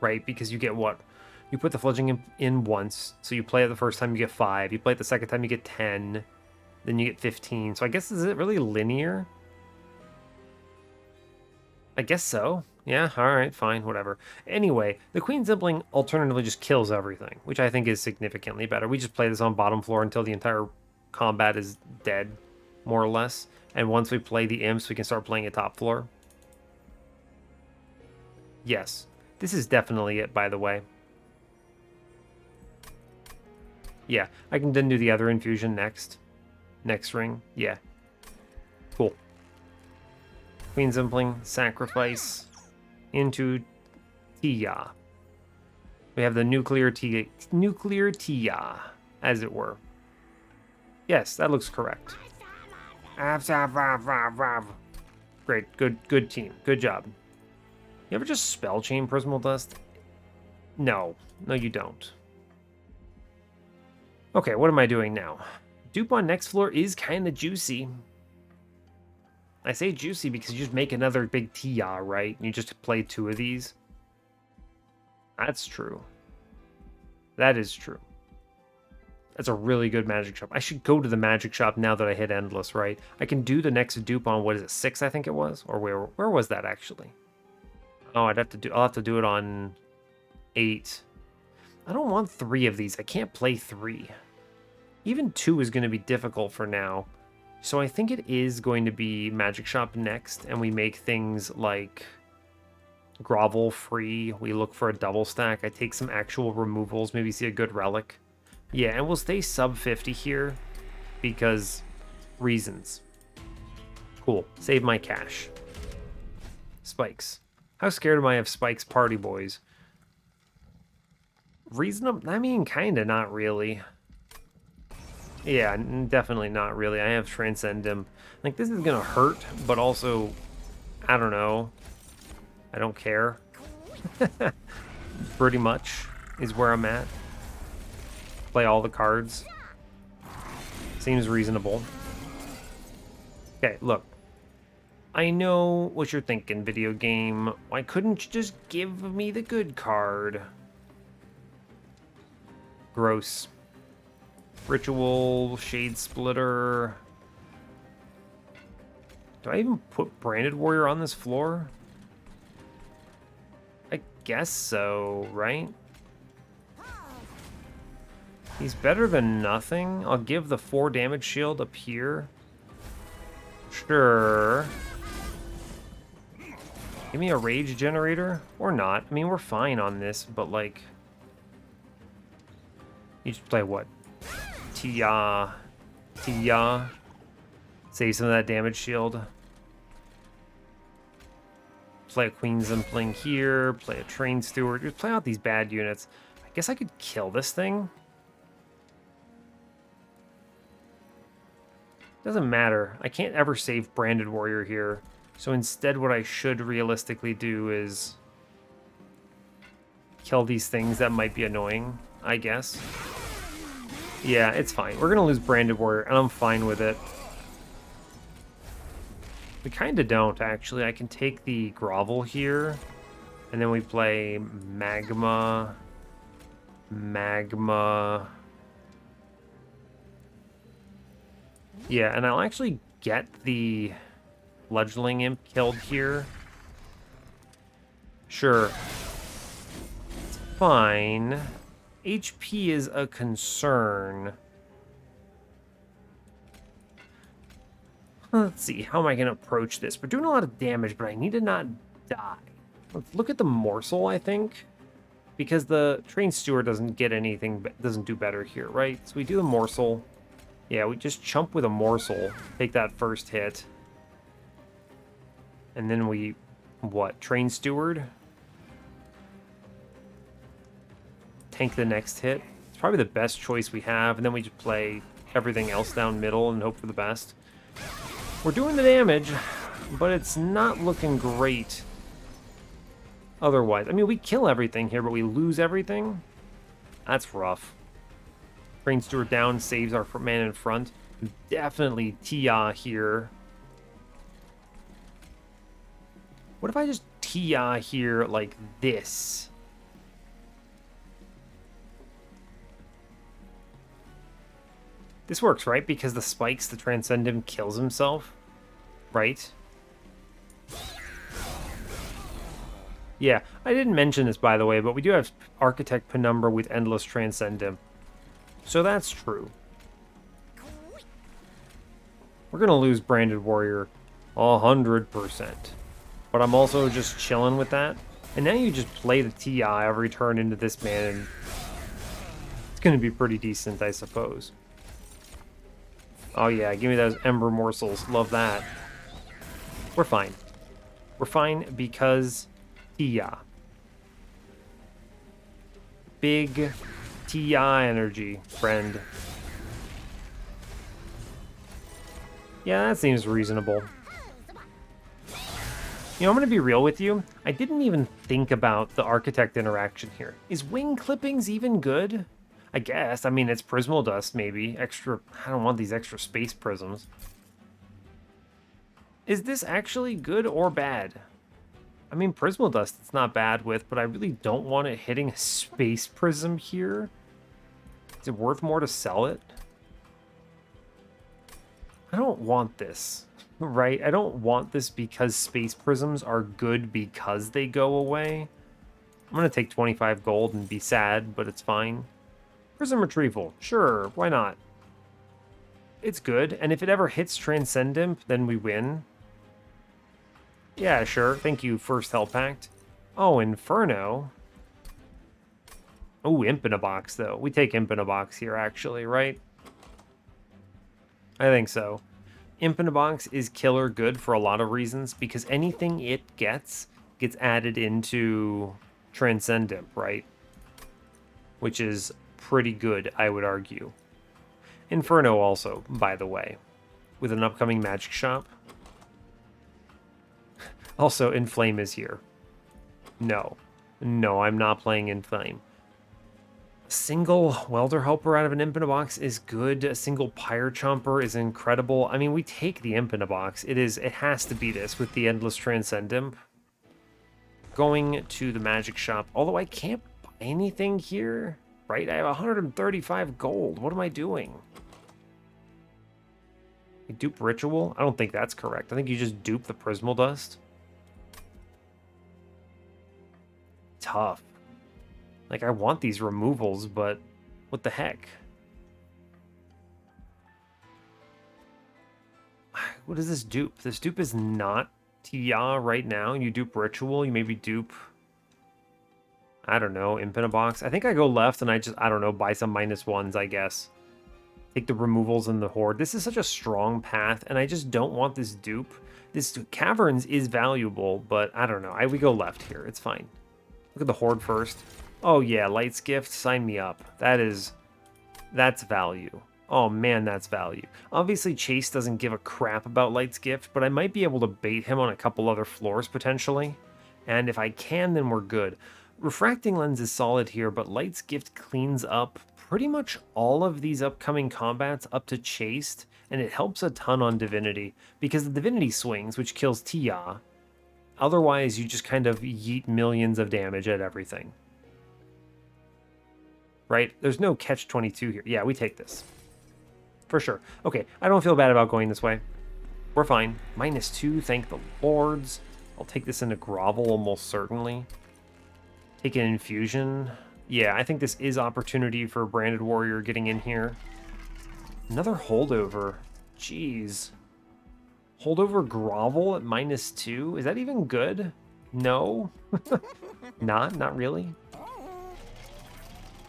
right? Because you get what? You put the Fledgling in once, so you play it the first time, you get 5. You play it the second time, you get 10. Then you get 15. So I guess, is it really linear? I guess so. Yeah, alright, fine, whatever. Anyway, the Queen Zimpling alternatively just kills everything, which I think is significantly better. We just play this on bottom floor until the entire combat is dead, more or less. And once we play the imps, we can start playing at top floor. Yes, this is definitely it, by the way. Yeah, I can then do the other infusion next. Next ring. Yeah. Cool. Queen Zimpling, sacrifice into Tia. We have the nuclear Tia, as it were. Yes, that looks correct. Great, good team. Good job. You ever just spell chain Prismal Dust? No, you don't. Okay, what am I doing now? Dupe on next floor is kind of juicy. I say juicy because you just make another big Tia, right? You just play 2 of these. That's true. That is true. That's a really good magic shop. I should go to the magic shop now that I hit Endless, right? I can do the next dupe on, what is it, 6, I think it was? Or where was that, actually? Oh, I'll have to do it on 8. I don't want 3 of these. I can't play 3. Even 2 is going to be difficult for now. So I think it is going to be magic shop next, and we make things like grovel free. We look for a double stack. I take some actual removals, maybe see a good relic. Yeah, and we'll stay sub 50 here because reasons. Cool. Save my cash. Spikes. How scared am I of Spike's party boys? Reasonable? I mean, kinda, not really. Yeah, definitely not really. I have Transcend him. Like, this is gonna hurt, but also, I don't know. I don't care. Pretty much is where I'm at. Play all the cards. Seems reasonable. Okay, look. I know what you're thinking, video game. Why couldn't you just give me the good card? Gross. Ritual, Shade Splitter. Do I even put Branded Warrior on this floor? I guess so, right? He's better than nothing. I'll give the 4 damage shield up here. Sure. Give me a rage generator or not. I mean, we're fine on this, but like, you just play what? Tia. Save some of that damage shield. Play a Queen Zimpling here. Play a Train Steward. Just play out these bad units. I guess I could kill this thing. Doesn't matter. I can't ever save Branded Warrior here. So instead what I should realistically do is kill these things that might be annoying, I guess. Yeah, it's fine. We're going to lose Branded Warrior, and I'm fine with it. We kind of don't, actually. I can take the Grovel here, and then we play Magma. Yeah, and I'll actually get the Fledgling Imp killed here. Sure. It's fine. HP is a concern. Let's see, how am I going to approach this? We're doing a lot of damage, but I need to not die. Let's look at the Morsel, I think. Because the Train Steward doesn't get anything, doesn't do better here, right? So we do the Morsel. Yeah, we just chump with a Morsel. Take that first hit. And then we, what, Train Steward? Tank the next hit. It's probably the best choice we have. And then we just play everything else down middle and hope for the best. We're doing the damage, but it's not looking great otherwise. I mean, we kill everything here, but we lose everything. That's rough. Train Steward down, saves our man in front. Definitely Tia here. What if I just Tia here like this? This works, right? Because the spikes, the Transcendent kills himself, right? Yeah, I didn't mention this, by the way, but we do have Architect Penumbra with Endless Transcendent. So that's true. We're going to lose Branded Warrior 100%. But I'm also just chilling with that. And now you just play the TI every turn into this man, and it's going to be pretty decent, I suppose. Oh yeah, give me those Ember Morsels. Love that. We're fine. We're fine because Tia. Big TI energy, friend. Yeah, that seems reasonable. You know, I'm going to be real with you. I didn't even think about the Architect interaction here. Is Wing Clippings even good? I guess. I mean, it's Prismal Dust, maybe. Extra... I don't want these extra space prisms. Is this actually good or bad? I mean, Prismal Dust it's not bad with, but I really don't want it hitting a space prism here. Is it worth more to sell it? I don't want this, right? I don't want this because space prisms are good because they go away. I'm going to take 25 gold and be sad, but it's fine. Prism Retrieval, sure, why not? It's good, and if it ever hits Transcendent, then we win. Yeah, sure, thank you, First Hell Pact. Oh, Inferno. Oh, Imp in a Box, though. We take Imp in a Box here, actually, right? I think so. Imp in a Box is killer good for a lot of reasons, because anything it gets gets added into Transcend Imp, right? Which is pretty good, I would argue. Inferno also, by the way, with an upcoming magic shop. Also, Inflame is here. No. No, I'm not playing Inflame. A single Welder Helper out of an Imp in a box is good. A single Pyre Chomper is incredible. I mean, we take the Imp in a box. It has to be this with the Endless Transcend Imp. Going to the magic shop, although I can't buy anything here, right? I have 135 gold. What am I doing? I dupe Ritual? I don't think that's correct. I think you just dupe the Prismal Dust. Tough. Like, I want these removals, but what the heck? What does this dupe? This dupe is not Tia right now. You dupe Ritual. You maybe dupe, I don't know, Imp in a box. I think I go left and I don't know, buy some -1s, I guess. Take the removals and the Horde. This is such a strong path, and I just don't want this dupe. This Caverns is valuable, but I don't know. We go left here. It's fine. Look at the Horde first. Oh yeah, Light's Gift, sign me up. That's value. Oh man, that's value. Obviously, Chase doesn't give a crap about Light's Gift, but I might be able to bait him on a couple other floors potentially. And if I can, then we're good. Refracting Lens is solid here, but Light's Gift cleans up pretty much all of these upcoming combats up to Chased, and it helps a ton on Divinity, because the Divinity swings, which kills Tia. Otherwise, you just kind of yeet millions of damage at everything. Right? There's no catch-22 here. Yeah, we take this. For sure. Okay, I don't feel bad about going this way. We're fine. -2, thank the lords. I'll take this into Grovel almost certainly. Take an Infusion. Yeah, I think this is opportunity for Branded Warrior getting in here. Another Holdover. Jeez. Holdover Grovel at -2? Is that even good? No? Not really.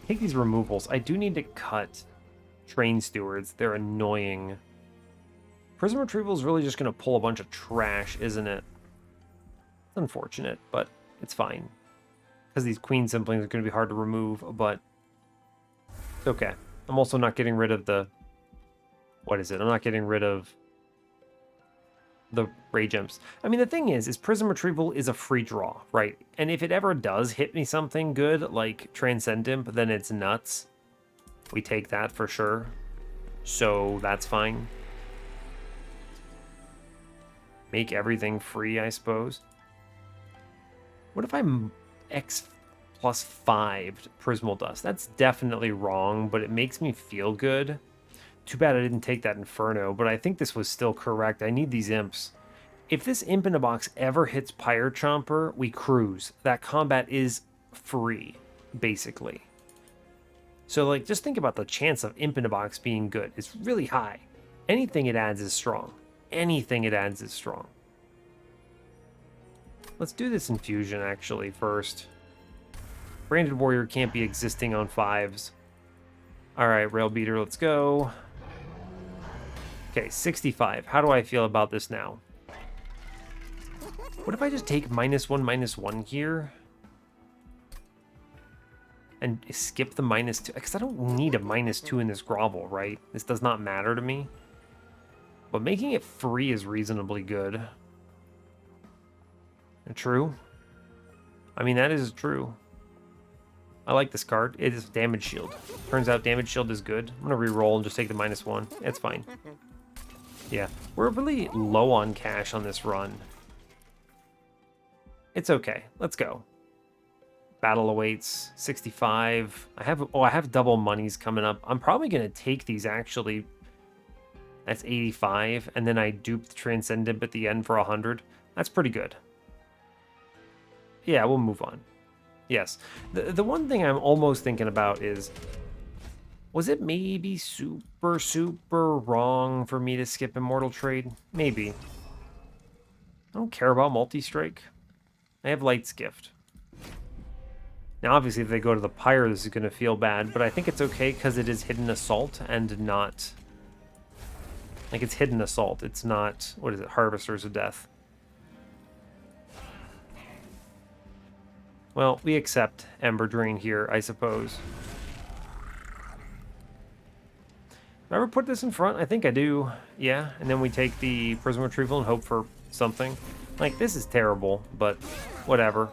Take these removals. I do need to cut Train Stewards. They're annoying. Prism Retrieval is really just going to pull a bunch of trash, isn't it? It's unfortunate, but it's fine. Because these Queen Simplings are going to be hard to remove, but it's okay. I'm also not getting rid of the... What is it? I'm not getting rid of the Rage Imps. I mean, the thing is Prism Retrieval is a free draw, right? And if it ever does hit me something good, like Transcend Imp, then it's nuts. We take that for sure. So that's fine. Make everything free, I suppose. What if I'm X +5 Prismal Dust? That's definitely wrong, but it makes me feel good. Too bad I didn't take that Inferno, but I think this was still correct. I need these Imps. If this Imp in a box ever hits Pyre Chomper, we cruise. That combat is free, basically. So, like, just think about the chance of Imp in a box being good. It's really high. Anything it adds is strong. Anything it adds is strong. Let's do this Infusion, actually, first. Branded Warrior can't be existing on 5s. Alright, Rail Beater, let's go. Okay, 65. How do I feel about this now? What if I just take -1/-1 here? And skip the -2? Because I don't need a -2 in this Grovel, right? This does not matter to me. But making it free is reasonably good. True? I mean, that is true. I like this card. It is Damage Shield. Turns out Damage Shield is good. I'm going to re-roll and just take the -1. It's fine. Yeah, we're really low on cash on this run. It's okay. Let's go. Battle awaits. 65. I have double monies coming up. I'm probably going to take these, actually. That's 85. And then I dupe the Transcendent at the end for 100. That's pretty good. Yeah, we'll move on. Yes. The one thing I'm almost thinking about is, was it maybe super wrong for me to skip Immortal Trade? Maybe. I don't care about Multi-Strike. I have Light's Gift. Now, obviously, if they go to the Pyre, this is going to feel bad, but I think it's okay because it is Hidden Assault and not... Like, it's Hidden Assault. It's not... What is it? Harvesters of Death. Well, we accept Ember Drain here, I suppose. Do I ever put this in front? I think I do. Yeah, and then we take the Prism Retrieval and hope for something. Like, this is terrible, but whatever.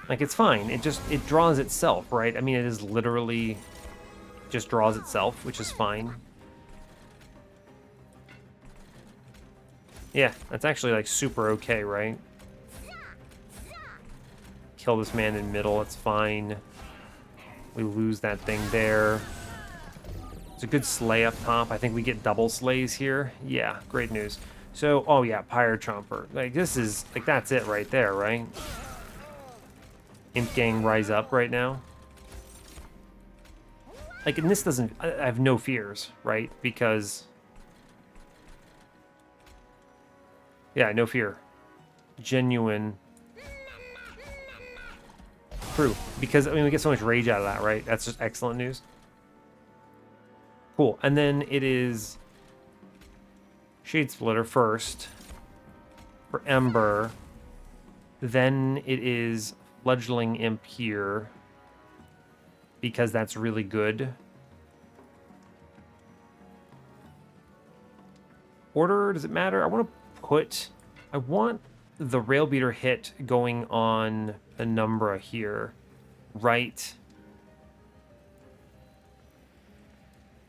Like, it's fine. It draws itself, right? I mean, it is literally just draws itself, which is fine. Yeah, that's actually, like, super okay, right? Kill this man in middle, it's fine. We lose that thing there. It's a good slay up top. I think we get double slays here. Yeah, great news. So, oh yeah, Pyre Chomper. Like, this is, like, that's it right there, right? Imp Gang rise up right now. Like, and this doesn't, I have no fears, right? Because, yeah, no fear. Genuine. True. Because, I mean, we get so much rage out of that, right? That's just excellent news. Cool. And then it is Shade Splitter first for Ember. Then it is Fledgling Imp here because that's really good. Order, does it matter? I want the Rail Beater hit going on Umbra here, right?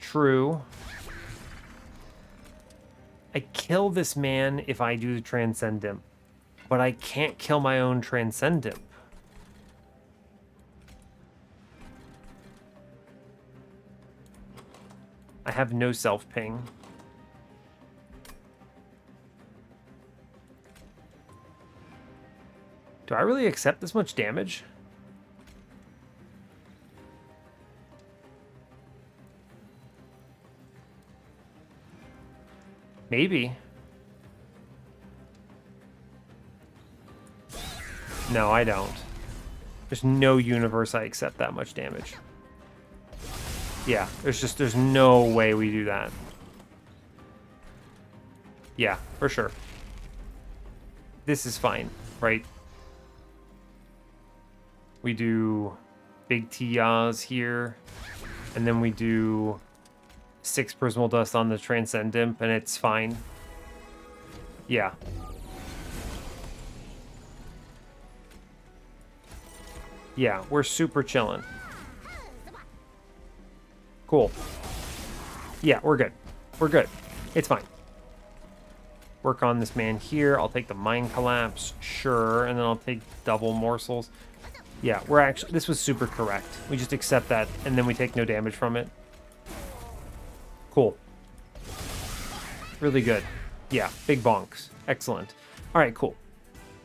True. I kill this man if I do the Transcendent, but I can't kill my own Transcendent. I have no self-ping. Do I really accept this much damage? Maybe. No, I don't. There's no universe I accept that much damage. Yeah, there's no way we do that. Yeah, for sure. This is fine, right? We do big T-Yas here, and then we do 6 Prismal Dust on the Transcendent, and it's fine. Yeah. Yeah, we're super chilling. Cool. Yeah, we're good. We're good. It's fine. Work on this man here. I'll take the Mind Collapse, sure, and then I'll take double morsels. Yeah, we're actually, this was super correct. We just accept that, and then we take no damage from it. Cool. Really good. Yeah, big bonks. Excellent. All right, cool.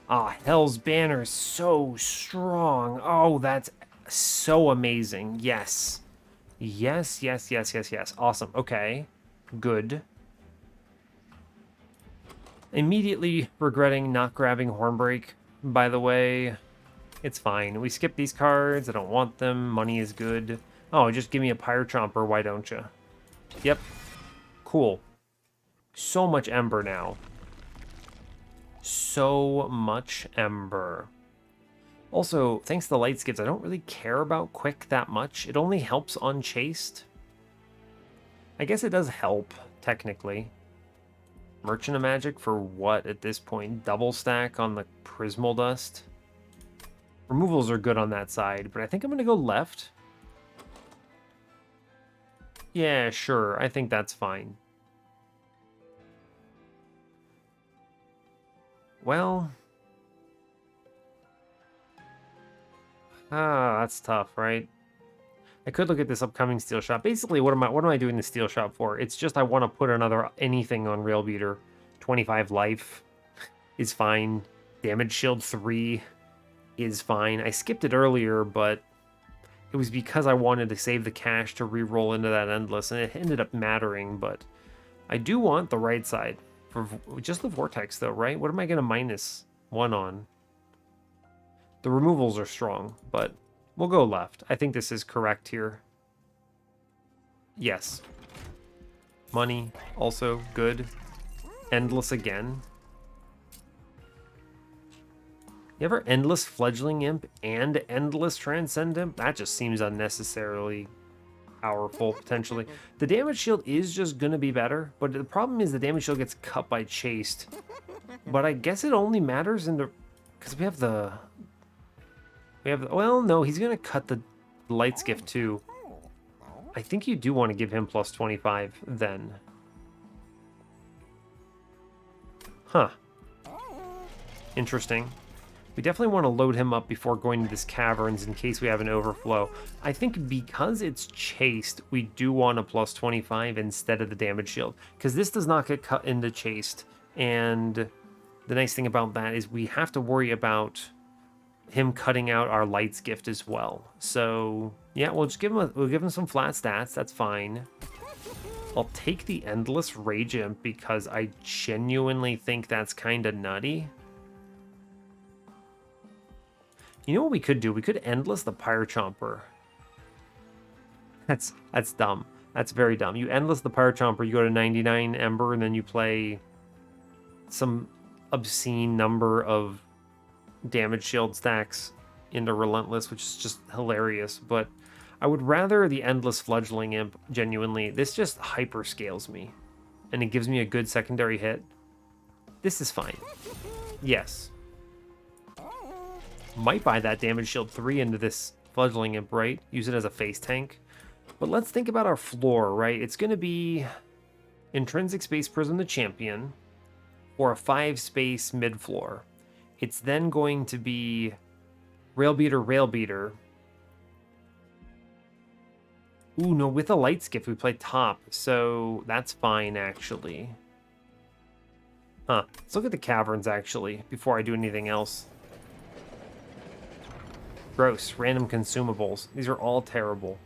Ah, Hell's Banner is so strong. Oh, that's so amazing. Yes. Yes, yes, yes, yes, yes. Awesome. Okay. Good. Immediately regretting not grabbing Hornbreak, by the way. It's fine. We skip these cards. I don't want them. Money is good. Oh, just give me a Pyre Chomper. Why don't you? Yep. Cool. So much Ember now. So much Ember. Also, thanks to the light skips, I don't really care about Quick that much. It only helps on Chased. I guess it does help, technically. Merchant of Magic for what at this point? Double stack on the Prismal Dust? Removals are good on that side, but I think I'm going to go left. Yeah, sure. I think that's fine. Well... that's tough, right? I could look at this upcoming Steel Shop. Basically, what am I doing the Steel Shop for? It's just I want to put another anything on Rail Beater. 25 life is fine. Damage Shield 3 is fine. I skipped it earlier, but it was because I wanted to save the cash to re-roll into that Endless, and it ended up mattering, but I do want the right side. For just the Vortex, though, right? What am I going to -1 on? The removals are strong, but we'll go left. I think this is correct here. Yes. Money, also good. Endless again. You ever Endless Fledgling Imp and Endless Transcend Imp? That just seems unnecessarily powerful, potentially. The damage shield is just going to be better, but the problem is the damage shield gets cut by Chased. But I guess it only matters in the... Because we have the... Well, no, he's going to cut the Light's Gift too. I think you do want to give him plus 25 then. Huh. Interesting. We definitely want to load him up before going to this caverns in case we have an overflow. I think because it's chased, we do want a plus 25 instead of the damage shield. Because this does not get cut into chased. And the nice thing about that is we have to worry about him cutting out our Light's Gift as well. So yeah, we'll give him some flat stats. That's fine. I'll take the Endless Rage Imp because I genuinely think that's kind of nutty. You know what we could do? We could Endless the Pyre Chomper. That's dumb. That's very dumb. You Endless the Pyre Chomper, you go to 99 Ember, and then you play some obscene number of damage shield stacks into Relentless, which is just hilarious. But I would rather the Endless Fledgling Imp, genuinely. This just hyper scales me, and it gives me a good secondary hit. This is fine. Yes. Might buy that damage shield 3 into this Fledgling Imp, right? Use it as a face tank. But let's think about our floor, right? It's going to be Intrinsic Space Prism the Champion or a 5-space mid-floor. It's then going to be Railbeater, Railbeater. Ooh, no, with a Light Skiff we play top, so that's fine, actually. Huh. Let's look at the caverns, actually, before I do anything else. Gross. Random consumables. These are all terrible.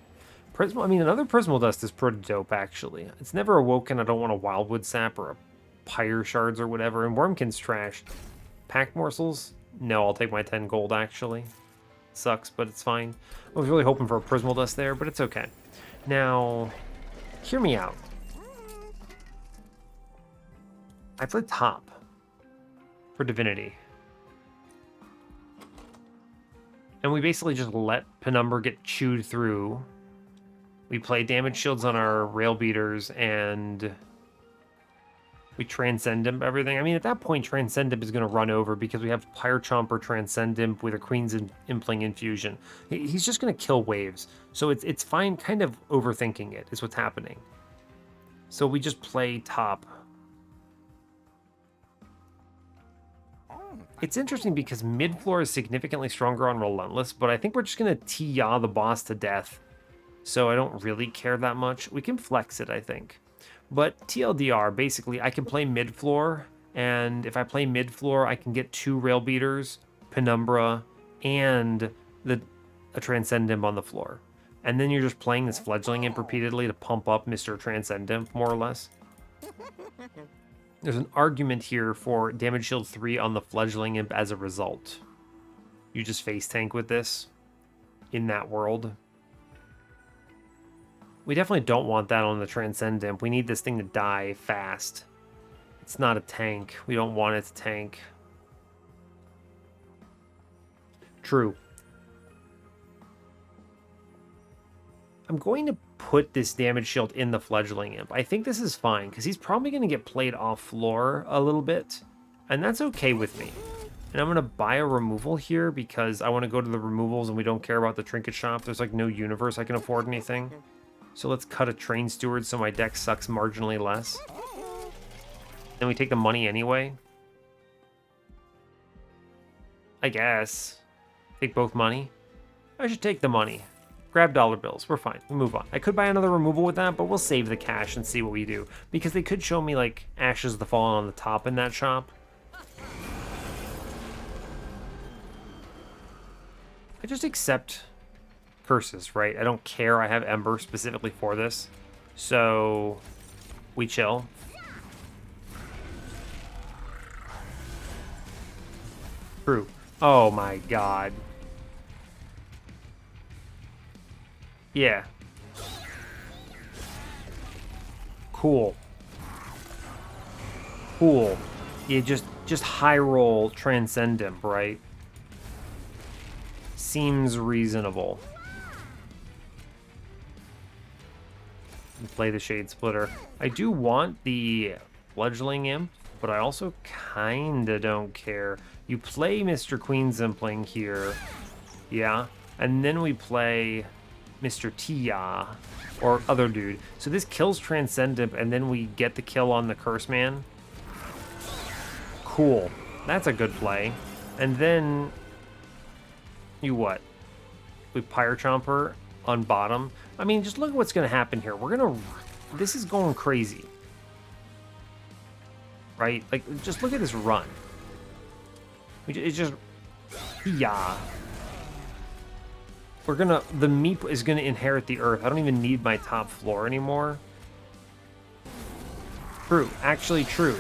Another Prismal Dust is pretty dope, actually. It's never awoken. I don't want a Wildwood Sap or a Pyre Shards or whatever. And Wormkin's trash. Pack Morsels? No, I'll take my 10 gold, actually. Sucks, but it's fine. I was really hoping for a Prismal Dust there, but it's okay. Now, hear me out. I played top for Divinity. And we basically just let Penumbra get chewed through. We play damage shields on our rail beaters, and we Transcend Imp everything. I mean, at that point, Transcend Imp is going to run over because we have Pyre Chomper Transcend Imp with a Queen's Impling Infusion. He's just going to kill waves. So it's fine, kind of overthinking it is what's happening. So we just play top. It's interesting because mid-floor is significantly stronger on Relentless, but I think we're just going to TYA the boss to death. So I don't really care that much. We can flex it, I think. But TLDR, basically, I can play mid-floor, and if I play mid-floor, I can get 2 Rail Beaters, Penumbra, and a Transcend Imp on the floor. And then you're just playing this Fledgling Imp repeatedly to pump up Mr. Transcend Imp, more or less. There's an argument here for damage shield 3 on the Fledgling Imp as a result. You just face tank with this in that world. We definitely don't want that on the Transcend Imp. We need this thing to die fast. It's not a tank. We don't want it to tank. True. I'm going to put this damage shield in the Fledgling Imp. I think this is fine, because he's probably going to get played off floor a little bit, and that's okay with me. And I'm going to buy a removal here, because I want to go to the removals, and we don't care about the trinket shop. There's like no universe I can afford anything. So let's cut a Train Steward so my deck sucks marginally less. Then we take the money anyway. I guess. Take both money. I should take the money. Grab dollar bills. We're fine. We move on. I could buy another removal with that, but we'll save the cash and see what we do. Because they could show me, like, Ashes of the Fallen on the top in that shop. I just accept curses, right? I don't care. I have Ember specifically for this. So, we chill. True. Oh my god. Yeah. Cool. Cool. You just high roll Transcend Imp, right? seems reasonable. Play the Shade Splitter. I do want the Fledgling Imp, but I also kinda don't care. You play Mr. Queen Zimpling here, yeah, and then we play Mr. Tia, or other dude. So this kills Transcendent, and then we get the kill on the Curse Man. Cool. That's a good play. And then you what? We Pyre Chomper on bottom. I mean, just look at what's going to happen here. We're going to... This is going crazy. Right? Like, just look at this run. It's just... Yeah. We're going to... The Meep is going to inherit the Earth. I don't even need my top floor anymore. True. Actually true.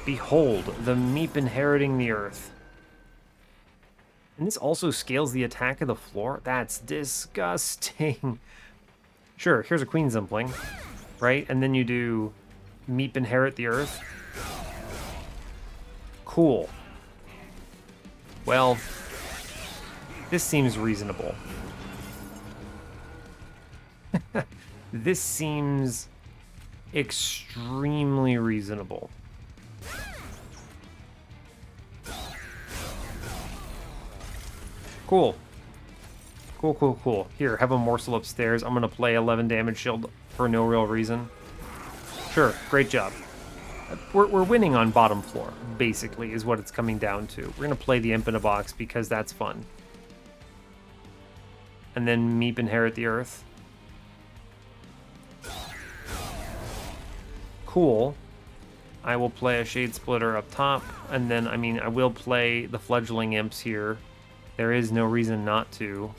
Behold, the Meep inheriting the Earth. And this also scales the attack of the floor? That's disgusting. Sure, here's a Queen Zimpling, right? And then you do Meep inherit the Earth. Cool. Well, this seems reasonable. This seems extremely reasonable. Cool. Cool, cool, cool. Here, have a morsel upstairs. I'm going to play 11 damage shield for no real reason. Sure, great job. We're winning on bottom floor, basically, is what it's coming down to. We're going to play the Imp in a box because that's fun. And then Meep inherit the Earth. Cool. I will play a Shade Splitter up top, and then, I mean, I will play the Fledgling Imps here. There is no reason not to.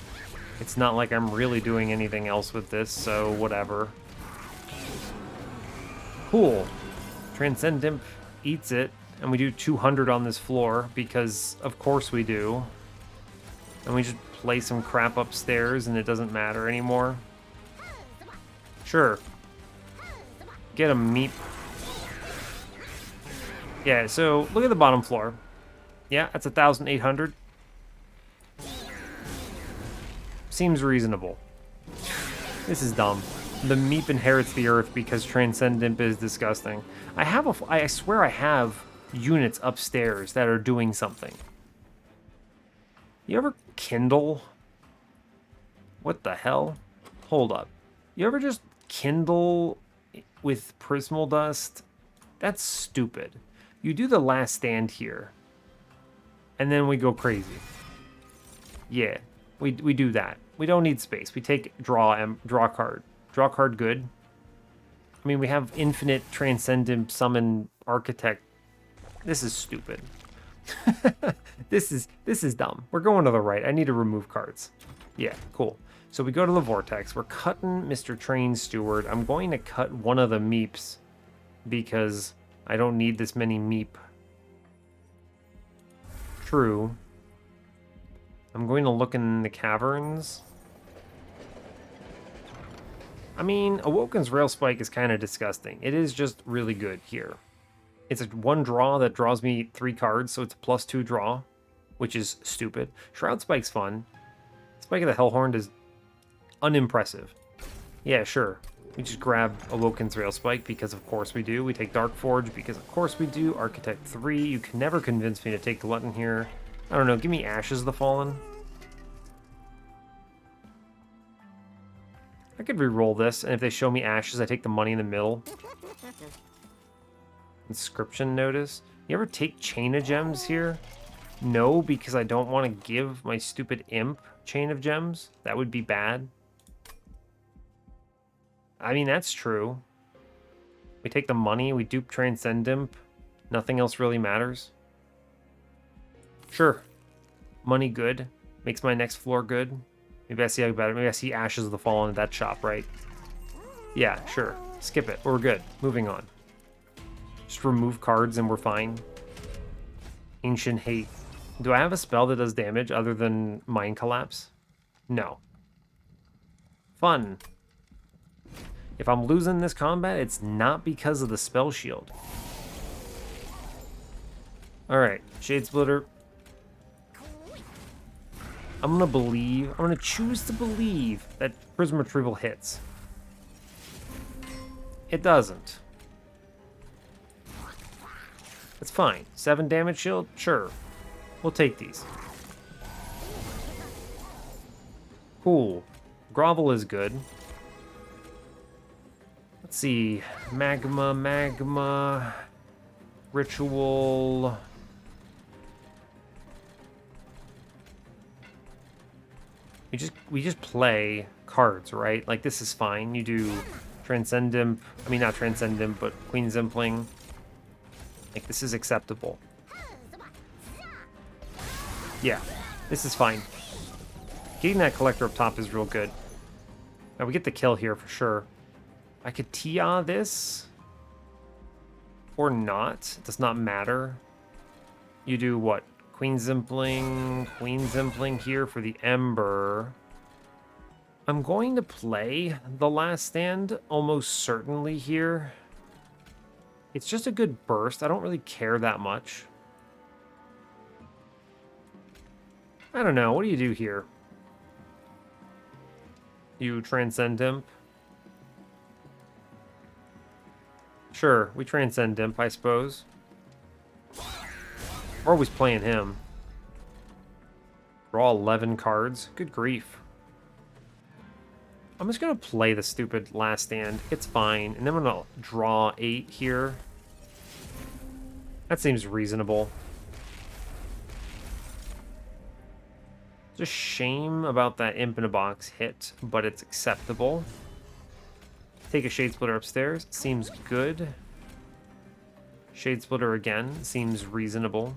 It's not like I'm really doing anything else with this, so whatever. Cool. Transcend Imp eats it, and we do 200 on this floor, because of course we do. And we just play some crap upstairs, and it doesn't matter anymore. Sure. Get a Meep. Yeah, so look at the bottom floor. Yeah, that's 1,800. Seems reasonable. This is dumb. The Meep inherits the Earth because Transcendent is disgusting. I swear I have units upstairs that are doing something. You ever kindle? What the hell? Hold up. You ever just kindle with Prismal Dust? That's stupid. You do the Last Stand here. And then we go crazy. Yeah. We do that. We don't need space. We take draw card. Draw card good. I mean, we have infinite Transcendent Summon Architect. This is stupid. This is dumb. We're going to the right. I need to remove cards. Yeah, cool. So we go to the Vortex. We're cutting Mr. Train Steward. I'm going to cut one of the Meeps because I don't need this many Meep. True. I'm going to look in the caverns. I mean, Awoken's Rail Spike is kind of disgusting. It is just really good here. It's a one draw that draws me 3 cards, so it's a +2 draw, which is stupid. Shroud Spike's fun. Spike of the Hellhorned is unimpressive. Yeah, sure. We just grab Awoken's Rail Spike because of course we do. We take Dark Forge because of course we do. Architect 3. You can never convince me to take Glutton here. I don't know, give me Ashes of the Fallen. I could re-roll this, and if they show me Ashes, I take the money in the middle. Inscription Notice. You ever take Chain of Gems here? No, because I don't want to give my stupid Imp Chain of Gems. That would be bad. I mean, that's true. We take the money, we dupe Transcend Imp. Nothing else really matters. Sure. Money good. Makes my next floor good. Maybe I see how better. Maybe I see Ashes of the Fallen at that shop, right? Yeah, sure. Skip it. We're good. Moving on. Just remove cards and we're fine. Ancient Hate. Do I have a spell that does damage other than Mind Collapse? No. Fun. If I'm losing this combat, it's not because of the spell shield. Alright. Shade Splitter. I'm gonna choose to believe that Prism Retrieval hits. It doesn't. It's fine. 7 damage shield? Sure. We'll take these. Cool. Grovel is good. Let's see. Magma. Ritual. We just play cards, right? Like, this is fine. You do Transcend Imp. I mean, not Transcend Imp, but Queen's Impling. Like, this is acceptable. Yeah, this is fine. Getting that collector up top is real good. Now, we get the kill here for sure. I could Tia this. Or not. It does not matter. You do what? Queen's Impling here for the Ember. I'm going to play the Last Stand almost certainly here. It's just a good burst. I don't really care that much. I don't know. What do you do here? You Transcend Imp? Sure, we Transcend Imp, I suppose. We're always playing him. Draw 11 cards. Good grief. I'm just going to play the stupid Last Stand. It's fine. And then I'm going to draw 8 here. That seems reasonable. It's a shame about that Imp in a Box hit, but it's acceptable. Take a Shade Splitter upstairs. Seems good. Shade Splitter again. Seems reasonable.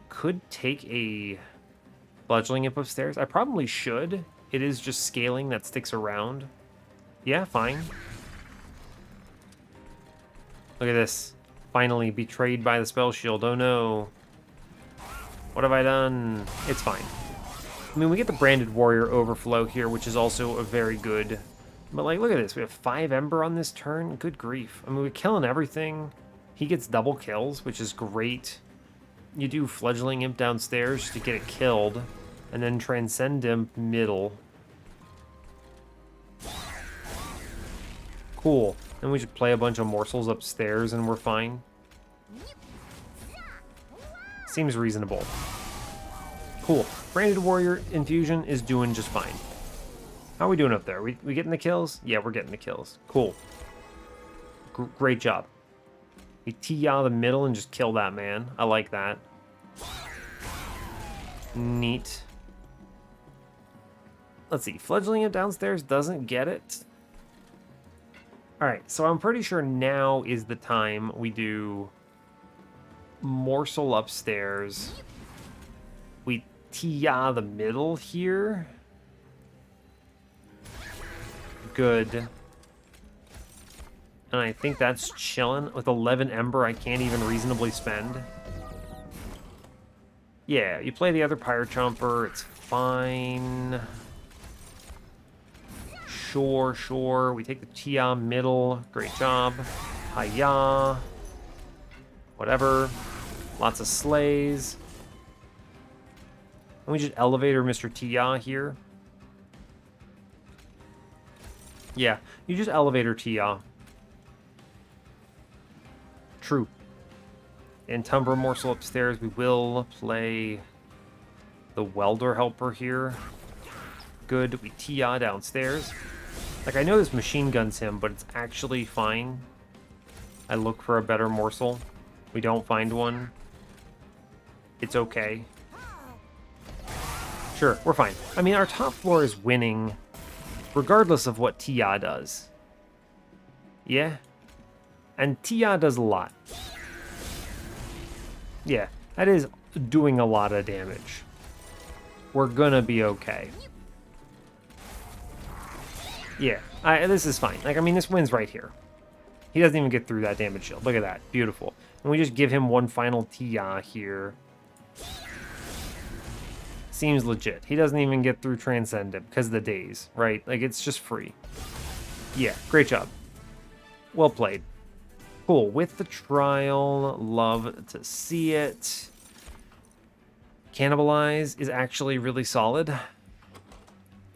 Could take a Fledgling Imp upstairs. I probably should. It is just scaling that sticks around. Yeah, fine. Look at this. Finally betrayed by the spell shield. Oh no. What have I done? It's fine. I mean, we get the Branded Warrior overflow here, which is also a very good... But, like, look at this. We have 5 Ember on this turn. Good grief. I mean, we're killing everything. He gets double kills, which is great. You do Fledgling Imp downstairs to get it killed. And then Transcend Imp middle. Cool. Then we should play a bunch of morsels upstairs and we're fine. Seems reasonable. Cool. Branded Warrior Infusion is doing just fine. How are we doing up there? We getting the kills? Yeah, we're getting the kills. Cool. Great job. We tee out of the middle and just kill that man. I like that. Neat. Let's see. Fledgling Imp downstairs doesn't get it. Alright, so I'm pretty sure now is the time we do Morsel upstairs. We tee out of the middle here. Good. And I think that's chilling. With 11 Ember, I can't even reasonably spend. Yeah, you play the other Pyre Chomper, it's fine. Sure. We take the Tia middle. Great job. Hiya. Whatever. Lots of slays. And we just Elevator Mr. Tia here. Yeah, you just Elevator Tia. True. And Tumbra Morsel upstairs. We will play the Welder Helper here. Good. We Tia downstairs. Like, I know this machine gun's him, but it's actually fine. I look for a better morsel. We don't find one. It's okay. Sure, we're fine. I mean, our top floor is winning regardless of what Tia does. Yeah? And Tia does a lot. Yeah, that is doing a lot of damage. We're gonna be okay. Yeah, this is fine. Like, I mean, this wins right here. He doesn't even get through that damage shield. Look at that. Beautiful. And we just give him one final Tia here. Seems legit. He doesn't even get through Transcendent because of the days, right? Like, it's just free. Yeah, great job. Well played. Cool. With the trial, love to see it. Cannibalize is actually really solid.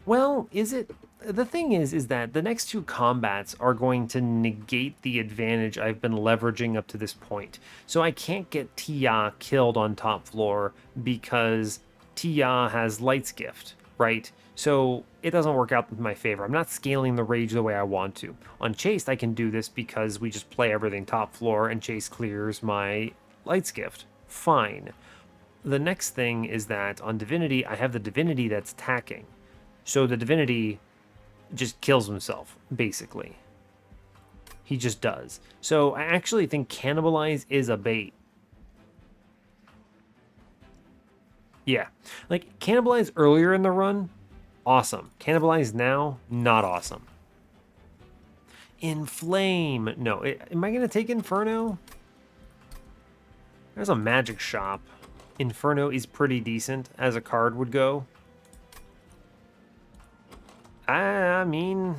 Well, is it? The thing is that the next two combats are going to negate the advantage I've been leveraging up to this point. So I can't get Tia killed on top floor because Tia has Light's Gift, right? So it doesn't work out in my favor. I'm not scaling the rage the way I want to. On Chased, I can do this because we just play everything top floor and Chase clears my Light's Gift. Fine. The next thing is that on Divinity, I have the Divinity that's attacking. So the Divinity just kills himself, basically. He just does. So I actually think Cannibalize is a bait. Yeah. Like, Cannibalize earlier in the run, awesome. Cannibalize now, not awesome. Inflame. No. Am I going to take Inferno? There's a magic shop. Inferno is pretty decent, as a card would go. I mean,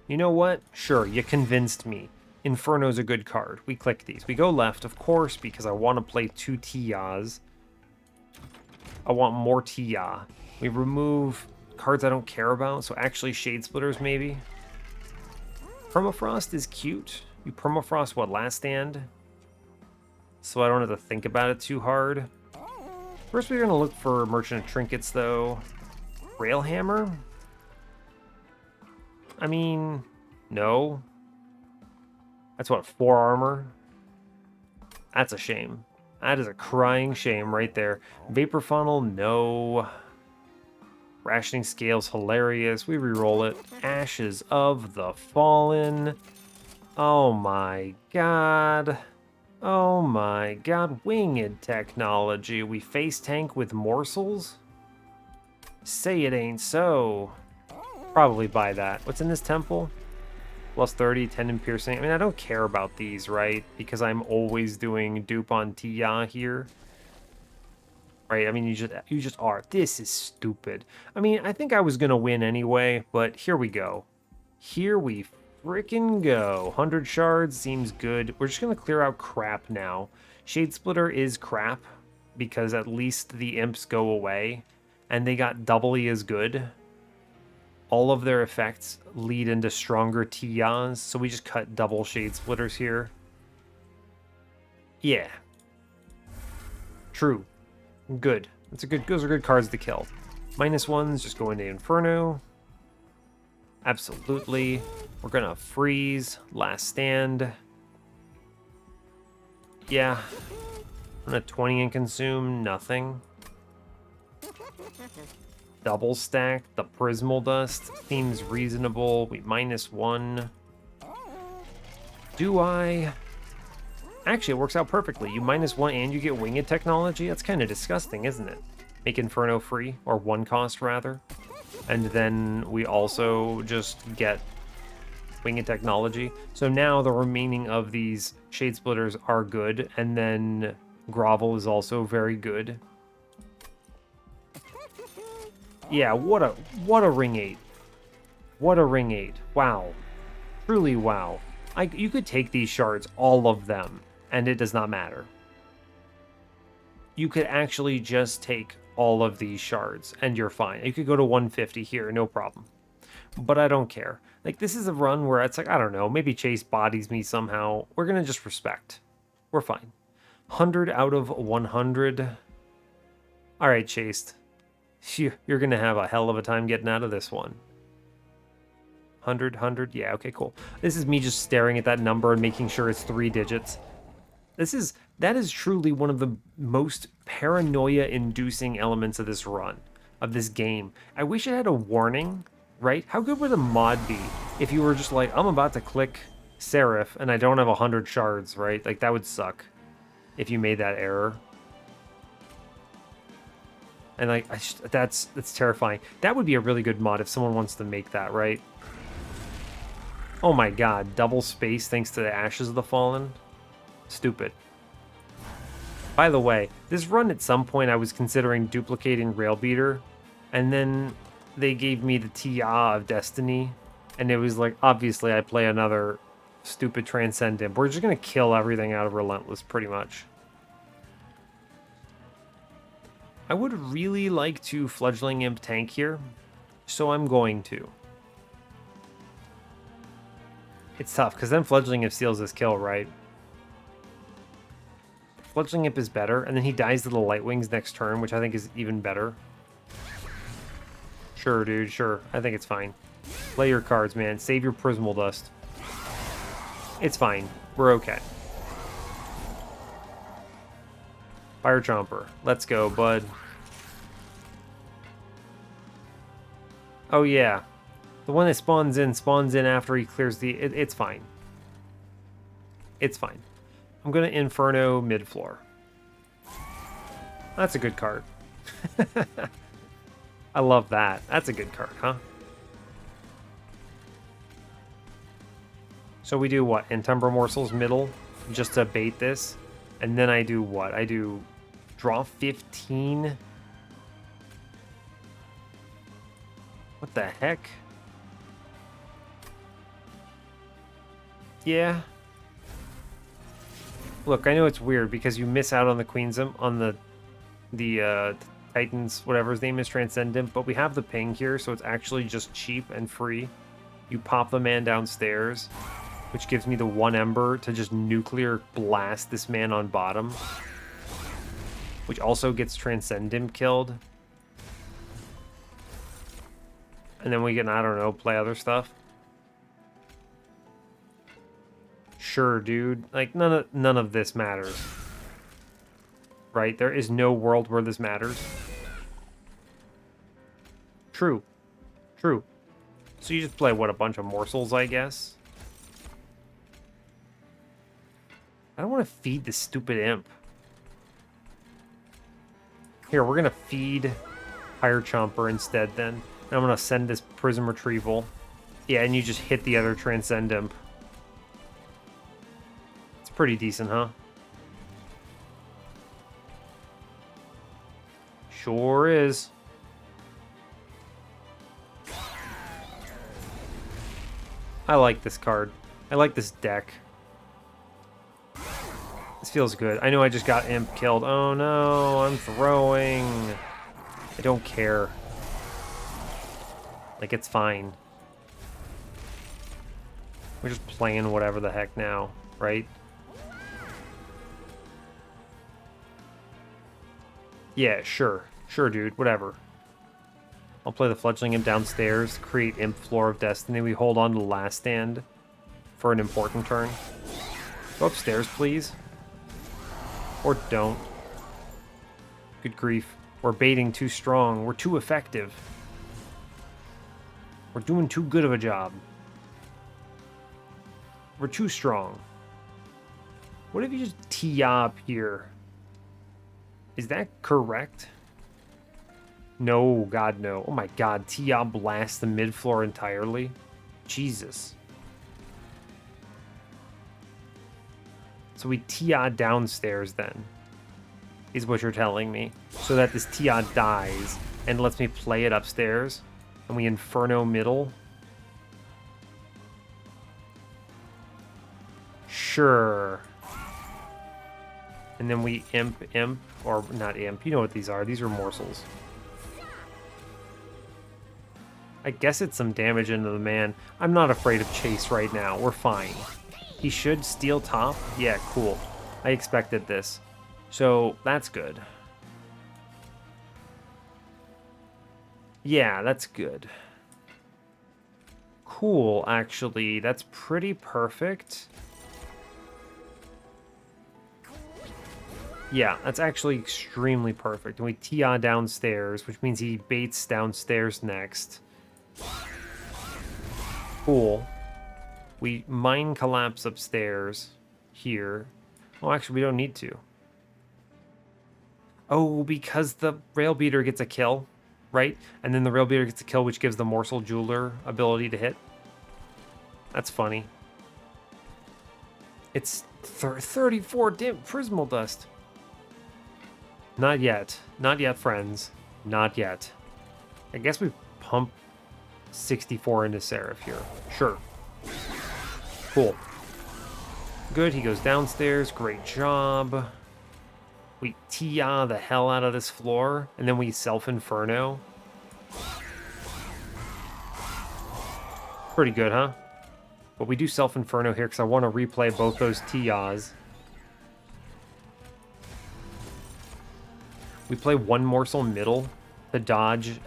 you know what? Sure, you convinced me. Inferno's a good card. We click these. We go left, of course, because I want to play 2 Tias. I want more Tia. We remove cards I don't care about, so actually Shade Splitters, maybe. Permafrost is cute. You Permafrost, what, Last Stand? So I don't have to think about it too hard. First, we're going to look for Merchant of Trinkets, though. Railhammer? I mean, no. That's what, 4 armor? That's a shame. That is a crying shame right there. Vapor Funnel, no. Rationing Scale's hilarious. We reroll it. Ashes of the Fallen. Oh my god. Oh my god. Winged Technology. We face tank with morsels? Say it ain't so. Probably buy that. What's in this temple? Plus 30, tendon piercing. I mean, I don't care about these, right? Because I'm always doing dupe on Tia here. Right? I mean, you just are. This is stupid. I mean, I think I was gonna win anyway, but here we go. Here we frickin' go. 100 shards seems good. We're just gonna clear out crap now. Shade Splitter is crap because at least the imps go away. And they got doubly as good. All of their effects lead into stronger Tias, so we just cut double Shade Splitters here. Yeah. True. Good. Those are good cards to kill. -1s just go into Inferno. Absolutely. We're gonna freeze. Last Stand. Yeah. I'm gonna 20 and consume. Nothing. Double stack. The Prismal Dust seems reasonable. We -1. Do I? Actually, it works out perfectly. You -1 and you get Winged Technology. That's kind of disgusting, isn't it? Make Inferno free, or 1 cost rather. And then we also just get Winged Technology. So now the remaining of these Shade Splitters are good, and then Grovel is also very good. Yeah, what a ring 8. What a ring 8. Wow. Truly wow. You could take these shards, all of them, and it does not matter. You could actually just take all of these shards, and you're fine. You could go to 150 here, no problem. But I don't care. Like, this is a run where it's like, I don't know, maybe Chase bodies me somehow. We're going to just respect. We're fine. 100 out of 100. All right, Chased. You're going to have a hell of a time getting out of this one. 100. Yeah, okay, cool. This is me just staring at that number and making sure it's 3 digits. That is truly one of the most paranoia-inducing elements of this run, of this game. I wish it had a warning, right? How good would a mod be if you were just like, I'm about to click Seraph and I don't have 100 shards, right? Like, that would suck if you made that error. And like, that's terrifying. That would be a really good mod if someone wants to make that, right? Oh my god, double space thanks to the Ashes of the Fallen. Stupid. By the way, this run at some point I was considering duplicating Railbeater, and then they gave me the Tia of Destiny, and it was like, obviously I play another stupid Transcendent. We're just gonna kill everything out of Relentless, pretty much. I would really like to Fledgling Imp tank here, so I'm going to. It's tough, because then Fledgling Imp steals this kill, right? Fledgling Imp is better, and then he dies to the Light Wings next turn, which I think is even better. Sure, dude, sure. I think it's fine. Play your cards, man. Save your Prismal Dust. It's fine. We're okay. Fire Chomper. Let's go, bud. Oh, yeah. The one that spawns in after he clears the... it's fine. It's fine. I'm going to Inferno mid-floor. That's a good card. I love that. That's a good card, huh? So we do what? Entumbra Morsels middle, just to bait this. And then I do what? I do draw 15. What the heck? Yeah. Look, I know it's weird because you miss out on the Queen's on the Titans, whatever his name is, Transcendent, but we have the ping here, so it's actually just cheap and free. You pop the man downstairs, which gives me the 1 Ember to just nuclear blast this man on bottom, which also gets Transcendent killed. And then we can, I don't know, play other stuff. Sure, dude. Like, none of this matters. Right? There is no world where this matters. True. True. So you just play, what, a bunch of morsels, I guess? I don't want to feed this stupid imp. Here, we're going to feed Fire Chomper instead, then. And I'm going to send this Prism Retrieval. Yeah, and you just hit the other Transcend Imp. It's pretty decent, huh? Sure is. I like this card. I like this deck. This feels good. I know I just got Imp killed. Oh no, I'm throwing. I don't care. Like, it's fine. We're just playing whatever the heck now, right? Yeah, sure. Sure, dude. Whatever. I'll play the Fledgling Imp downstairs, create Imp Floor of Destiny. We hold on to Last Stand for an important turn. Go upstairs, please. Or don't. Good grief. We're baiting too strong. We're too effective. We're doing too good of a job. We're too strong. What if you just tee up here? Is that correct? No, God, no. Oh my God, Tia blasts the mid-floor entirely? Jesus. So we Tia downstairs then, is what you're telling me. So that this Tia dies and lets me play it upstairs, and we Inferno middle? Sure. And then we Imp, or not Imp, you know what these are. These are morsels. I guess it's some damage into the man. I'm not afraid of Chase right now. We're fine. He should steal top. Yeah, cool. I expected this. So, that's good. Yeah, that's good. Cool, actually. That's pretty perfect. Yeah, that's actually extremely perfect. And we Tia downstairs, which means he baits downstairs next. Cool. We Mine Collapse upstairs here. Oh, actually, we don't need to. Oh, because the Rail Beater gets a kill, right? And then the Rail Beater gets a kill, which gives the Morsel Jeweler ability to hit. That's funny. It's 34 Prismal Dust. Not yet. Not yet, friends. Not yet. I guess we pump 64 into Seraph here. Sure. Cool. Good, he goes downstairs. Great job. We Tia the hell out of this floor, and then we self-inferno. Pretty good, huh? But we do self-inferno here because I want to replay both those Tias. We play one morsel middle to dodge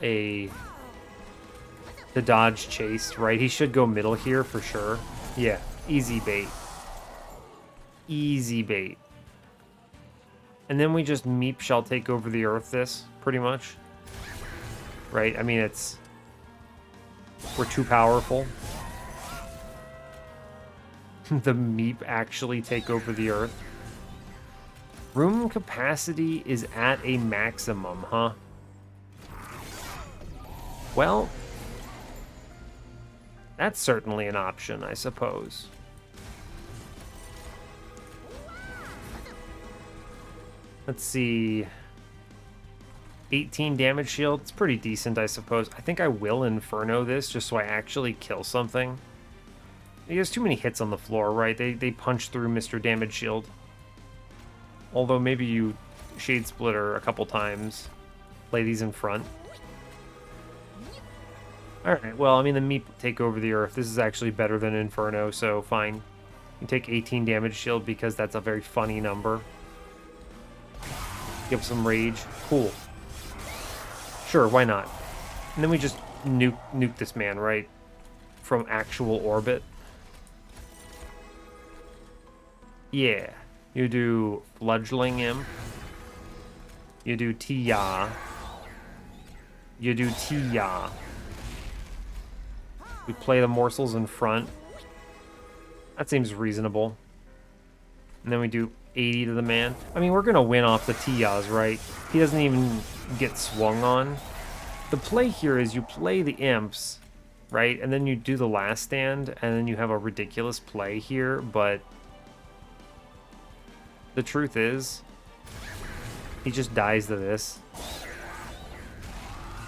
chase, right? He should go middle here for sure. Yeah, easy bait. Easy bait. And then we just Meep shall take over the earth this, pretty much. Right? I mean, we're too powerful. The Meep actually take over the earth. Room capacity is at a maximum, huh? Well, that's certainly an option, I suppose. Let's see. 18 damage shield. It's pretty decent, I suppose. I think I will Inferno this just so I actually kill something. He has too many hits on the floor, right? They punch through Mr. Damage Shield. Although maybe you Shade Splitter a couple times. Play these in front. Alright, well, I mean, the Meep take over the earth. This is actually better than Inferno, so fine. You take 18 damage shield because that's a very funny number. Give some rage. Cool. Sure, why not? And then we just nuke this man, right? From actual orbit. Yeah. You do Fledgling Imp. You do Tia. You do Tia. We play the morsels in front. That seems reasonable. And then we do 80 to the man. I mean, we're going to win off the Tias, right? He doesn't even get swung on. The play here is you play the Imps, right? And then you do the last stand, and then you have a ridiculous play here, but the truth is, he just dies to this.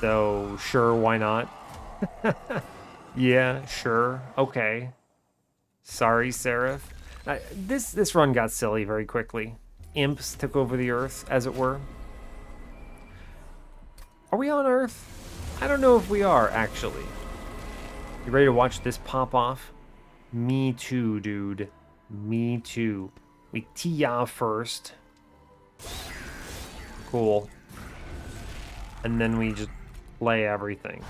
So, sure, why not? Yeah, sure, okay. Sorry, Seraph. This run got silly very quickly. Imps took over the Earth, as it were. Are we on Earth? I don't know if we are, actually. You ready to watch this pop off? Me too, dude. Me too. We Tia first. Cool. And then we just play everything.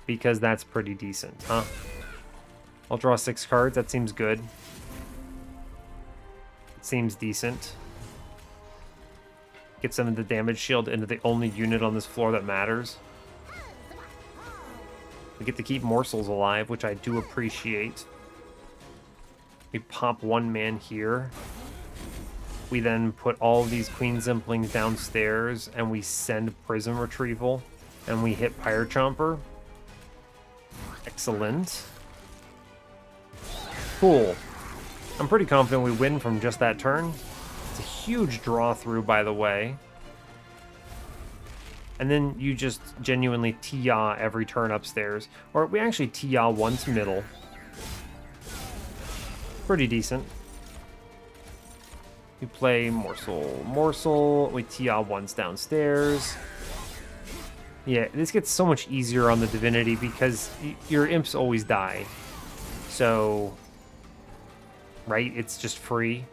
Because that's pretty decent, huh? I'll draw 6 cards. That seems good. It seems decent. Get some of the damage shield into the only unit on this floor that matters. We get to keep morsels alive, which I do appreciate. We pop one man here. We then put all of these Queen Zimplings downstairs, and we send Prism Retrieval, and we hit Pyre Chomper. Excellent. Cool. I'm pretty confident we win from just that turn. It's a huge draw through, by the way. And then you just genuinely Tia every turn upstairs. Or we actually Tia once middle. Pretty decent. We play morsel. We Tia once downstairs. Yeah, this gets so much easier on the Divinity because your Imps always die. So, right, it's just free.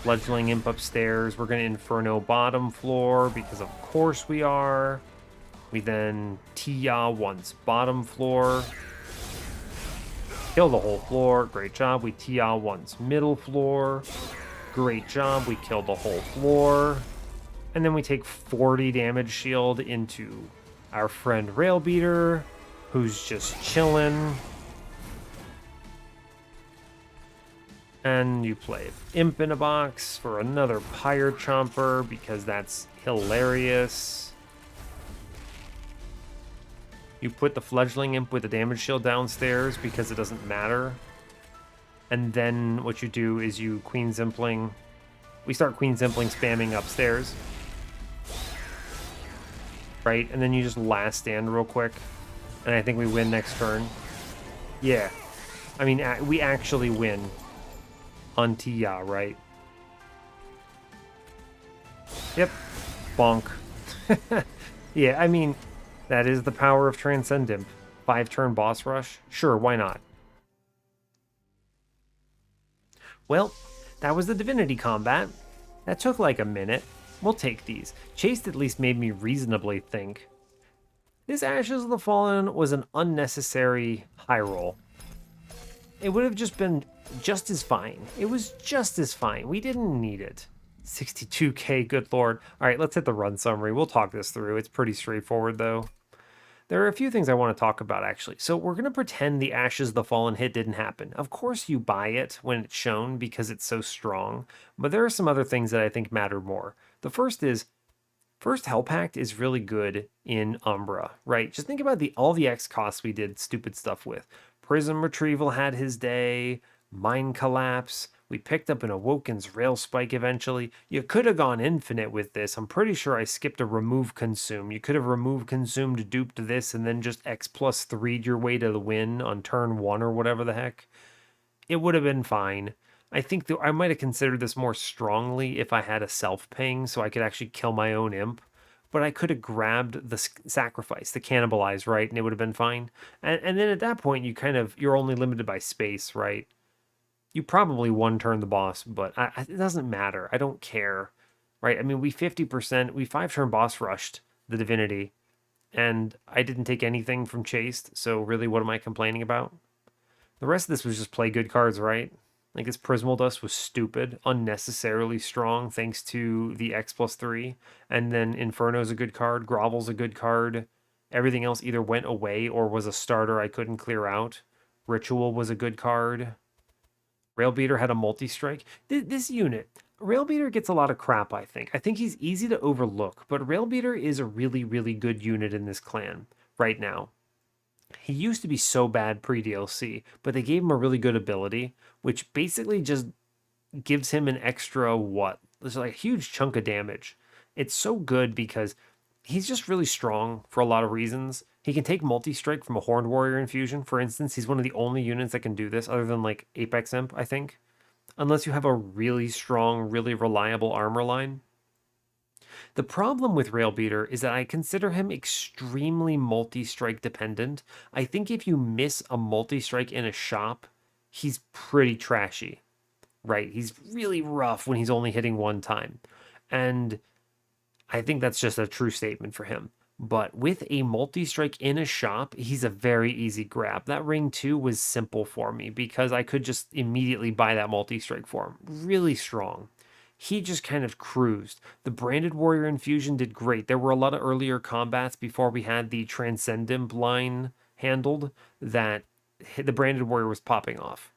Fledgling Imp upstairs. We're going to Inferno bottom floor because of course we are. We then Tia once bottom floor. Kill the whole floor. Great job. We Tia once middle floor. Great job. We kill the whole floor. And then we take 40 damage shield into our friend Railbeater, who's just chilling. And you play Imp in a box for another Pyre Chomper because that's hilarious. You put the Fledgling Imp with the damage shield downstairs because it doesn't matter. And then what you do is you Queen Zimpling. We start Queen Zimpling spamming upstairs. Right? And then you just last stand real quick. And I think we win next turn. Yeah. I mean, we actually win on Tia, right? Yep, bonk. Yeah, I mean, that is the power of Transcendent. 5-turn boss rush? Sure, why not? Well, that was the Divinity combat. That took like a minute. We'll take these. Chased at least made me reasonably think. This Ashes of the Fallen was an unnecessary high roll. It would have just been just as fine. It was just as fine. We didn't need it. 62k, good lord. All right, let's hit the run summary. We'll talk this through. It's pretty straightforward, though. There are a few things I want to talk about, actually. So we're going to pretend the Ashes of the Fallen hit didn't happen. Of course you buy it when it's shown because it's so strong, but there are some other things that I think matter more. The first is, first Hell Pact is really good in Umbra, right? Just think about all the X costs we did stupid stuff with. Prism Retrieval had his day, Mind Collapse. We picked up an Awoken's Rail Spike eventually. You could have gone infinite with this. I'm pretty sure I skipped a Remove Consume. You could have Remove Consumed, duped this, and then just X plus 3'd your way to the win on turn 1 or whatever the heck. It would have been fine. I think that I might have considered this more strongly if I had a self ping so I could actually kill my own imp. But I could have grabbed the sacrifice, the cannibalize, right? And it would have been fine. And then at that point, you're only limited by space, right? You probably one turn the boss, but it doesn't matter. I don't care, right? I mean, we 50%, we 5-turn boss rushed the Divinity, and I didn't take anything from Chased. So really, what am I complaining about? The rest of this was just play good cards, right? Like this Prismal Dust was stupid, unnecessarily strong thanks to the X plus 3. And then Inferno's a good card, Grovel's a good card. Everything else either went away or was a starter I couldn't clear out. Ritual was a good card. Railbeater had a multi-strike. This unit, Railbeater gets a lot of crap, I think. I think he's easy to overlook, but Railbeater is a really, really good unit in this clan right now. He used to be so bad pre-DLC, but they gave him a really good ability, which basically just gives him an extra what? There's like a huge chunk of damage. It's so good because he's just really strong for a lot of reasons. He can take multi-strike from a Horned Warrior infusion, for instance. He's one of the only units that can do this, other than like Apex Imp, I think. Unless you have a really strong, really reliable armor line. The problem with Railbeater is that I consider him extremely multi-strike dependent. I think if you miss a multi-strike in a shop, he's pretty trashy, right? He's really rough when he's only hitting one time. And I think that's just a true statement for him. But with a multi-strike in a shop, he's a very easy grab. That ring 2 was simple for me because I could just immediately buy that multi-strike for him. Really strong. He just kind of cruised. The Branded Warrior infusion did great. There were a lot of earlier combats before we had the Transcendent line handled that the Branded Warrior was popping off.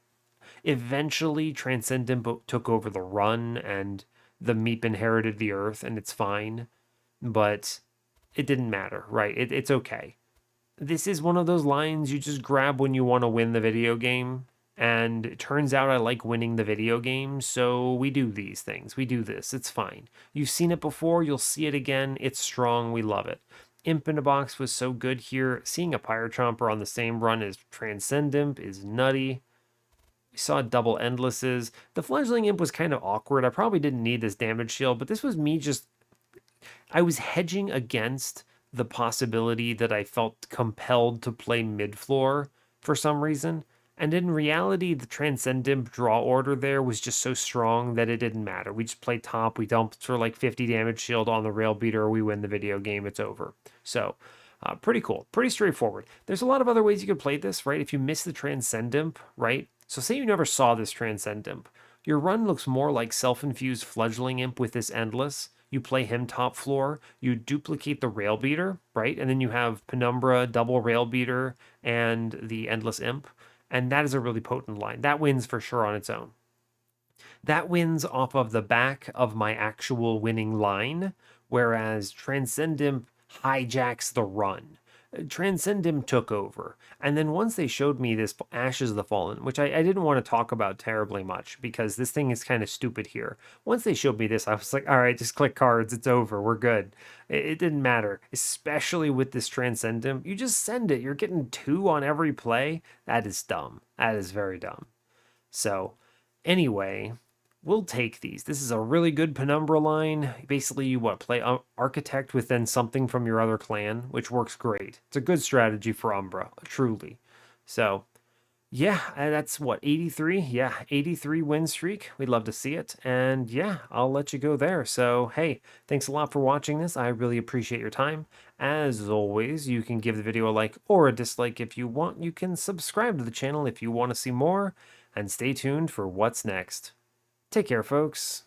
Eventually, Transcendent took over the run and the Meep inherited the earth, and it's fine. But it didn't matter, right? It's okay. This is one of those lines you just grab when you want to win the video game. And it turns out I like winning the video game, so we do these things. We do this. It's fine. You've seen it before, you'll see it again. It's strong. We love it. Imp in a Box was so good here. Seeing a Pyre Chomper on the same run as Transcendent is nutty. We saw double Endlesses. The Fledgling Imp was kind of awkward. I probably didn't need this damage shield, but this was me just I was hedging against the possibility that I felt compelled to play mid floor for some reason. And in reality, the Transcendent draw order there was just so strong that it didn't matter. We just played top, we dumped for like 50 damage shield on the rail beater, we win the video game, it's over. So, pretty cool, pretty straightforward. There's a lot of other ways you could play this, right? If you miss the Transcendent, right? So, say you never saw this Transcendent. Your run looks more like self-infused Fledgling Imp with this Endless. You play him top floor, you duplicate the Rail Beater, right? And then you have Penumbra, double Rail Beater, and the Endless Imp. And that is a really potent line. That wins for sure on its own. That wins off of the back of my actual winning line, whereas Transcendent hijacks the run. Transcendent took over. And then once they showed me this Ashes of the Fallen, which I didn't want to talk about terribly much because this thing is kind of stupid here. Once they showed me this, I was like, all right, just click cards. It's over. We're good. It didn't matter, especially with this Transcendent. You just send it. You're getting 2 on every play. That is dumb. That is very dumb. So, anyway, we'll take these. This is a really good Penumbra line. Basically, you play Architect with then something from your other clan, which works great. It's a good strategy for Umbra, truly. So, yeah, that's what, 83? Yeah, 83 win streak. We'd love to see it. And yeah, I'll let you go there. So, hey, thanks a lot for watching this. I really appreciate your time. As always, you can give the video a like or a dislike if you want. You can subscribe to the channel if you want to see more. And stay tuned for what's next. Take care, folks.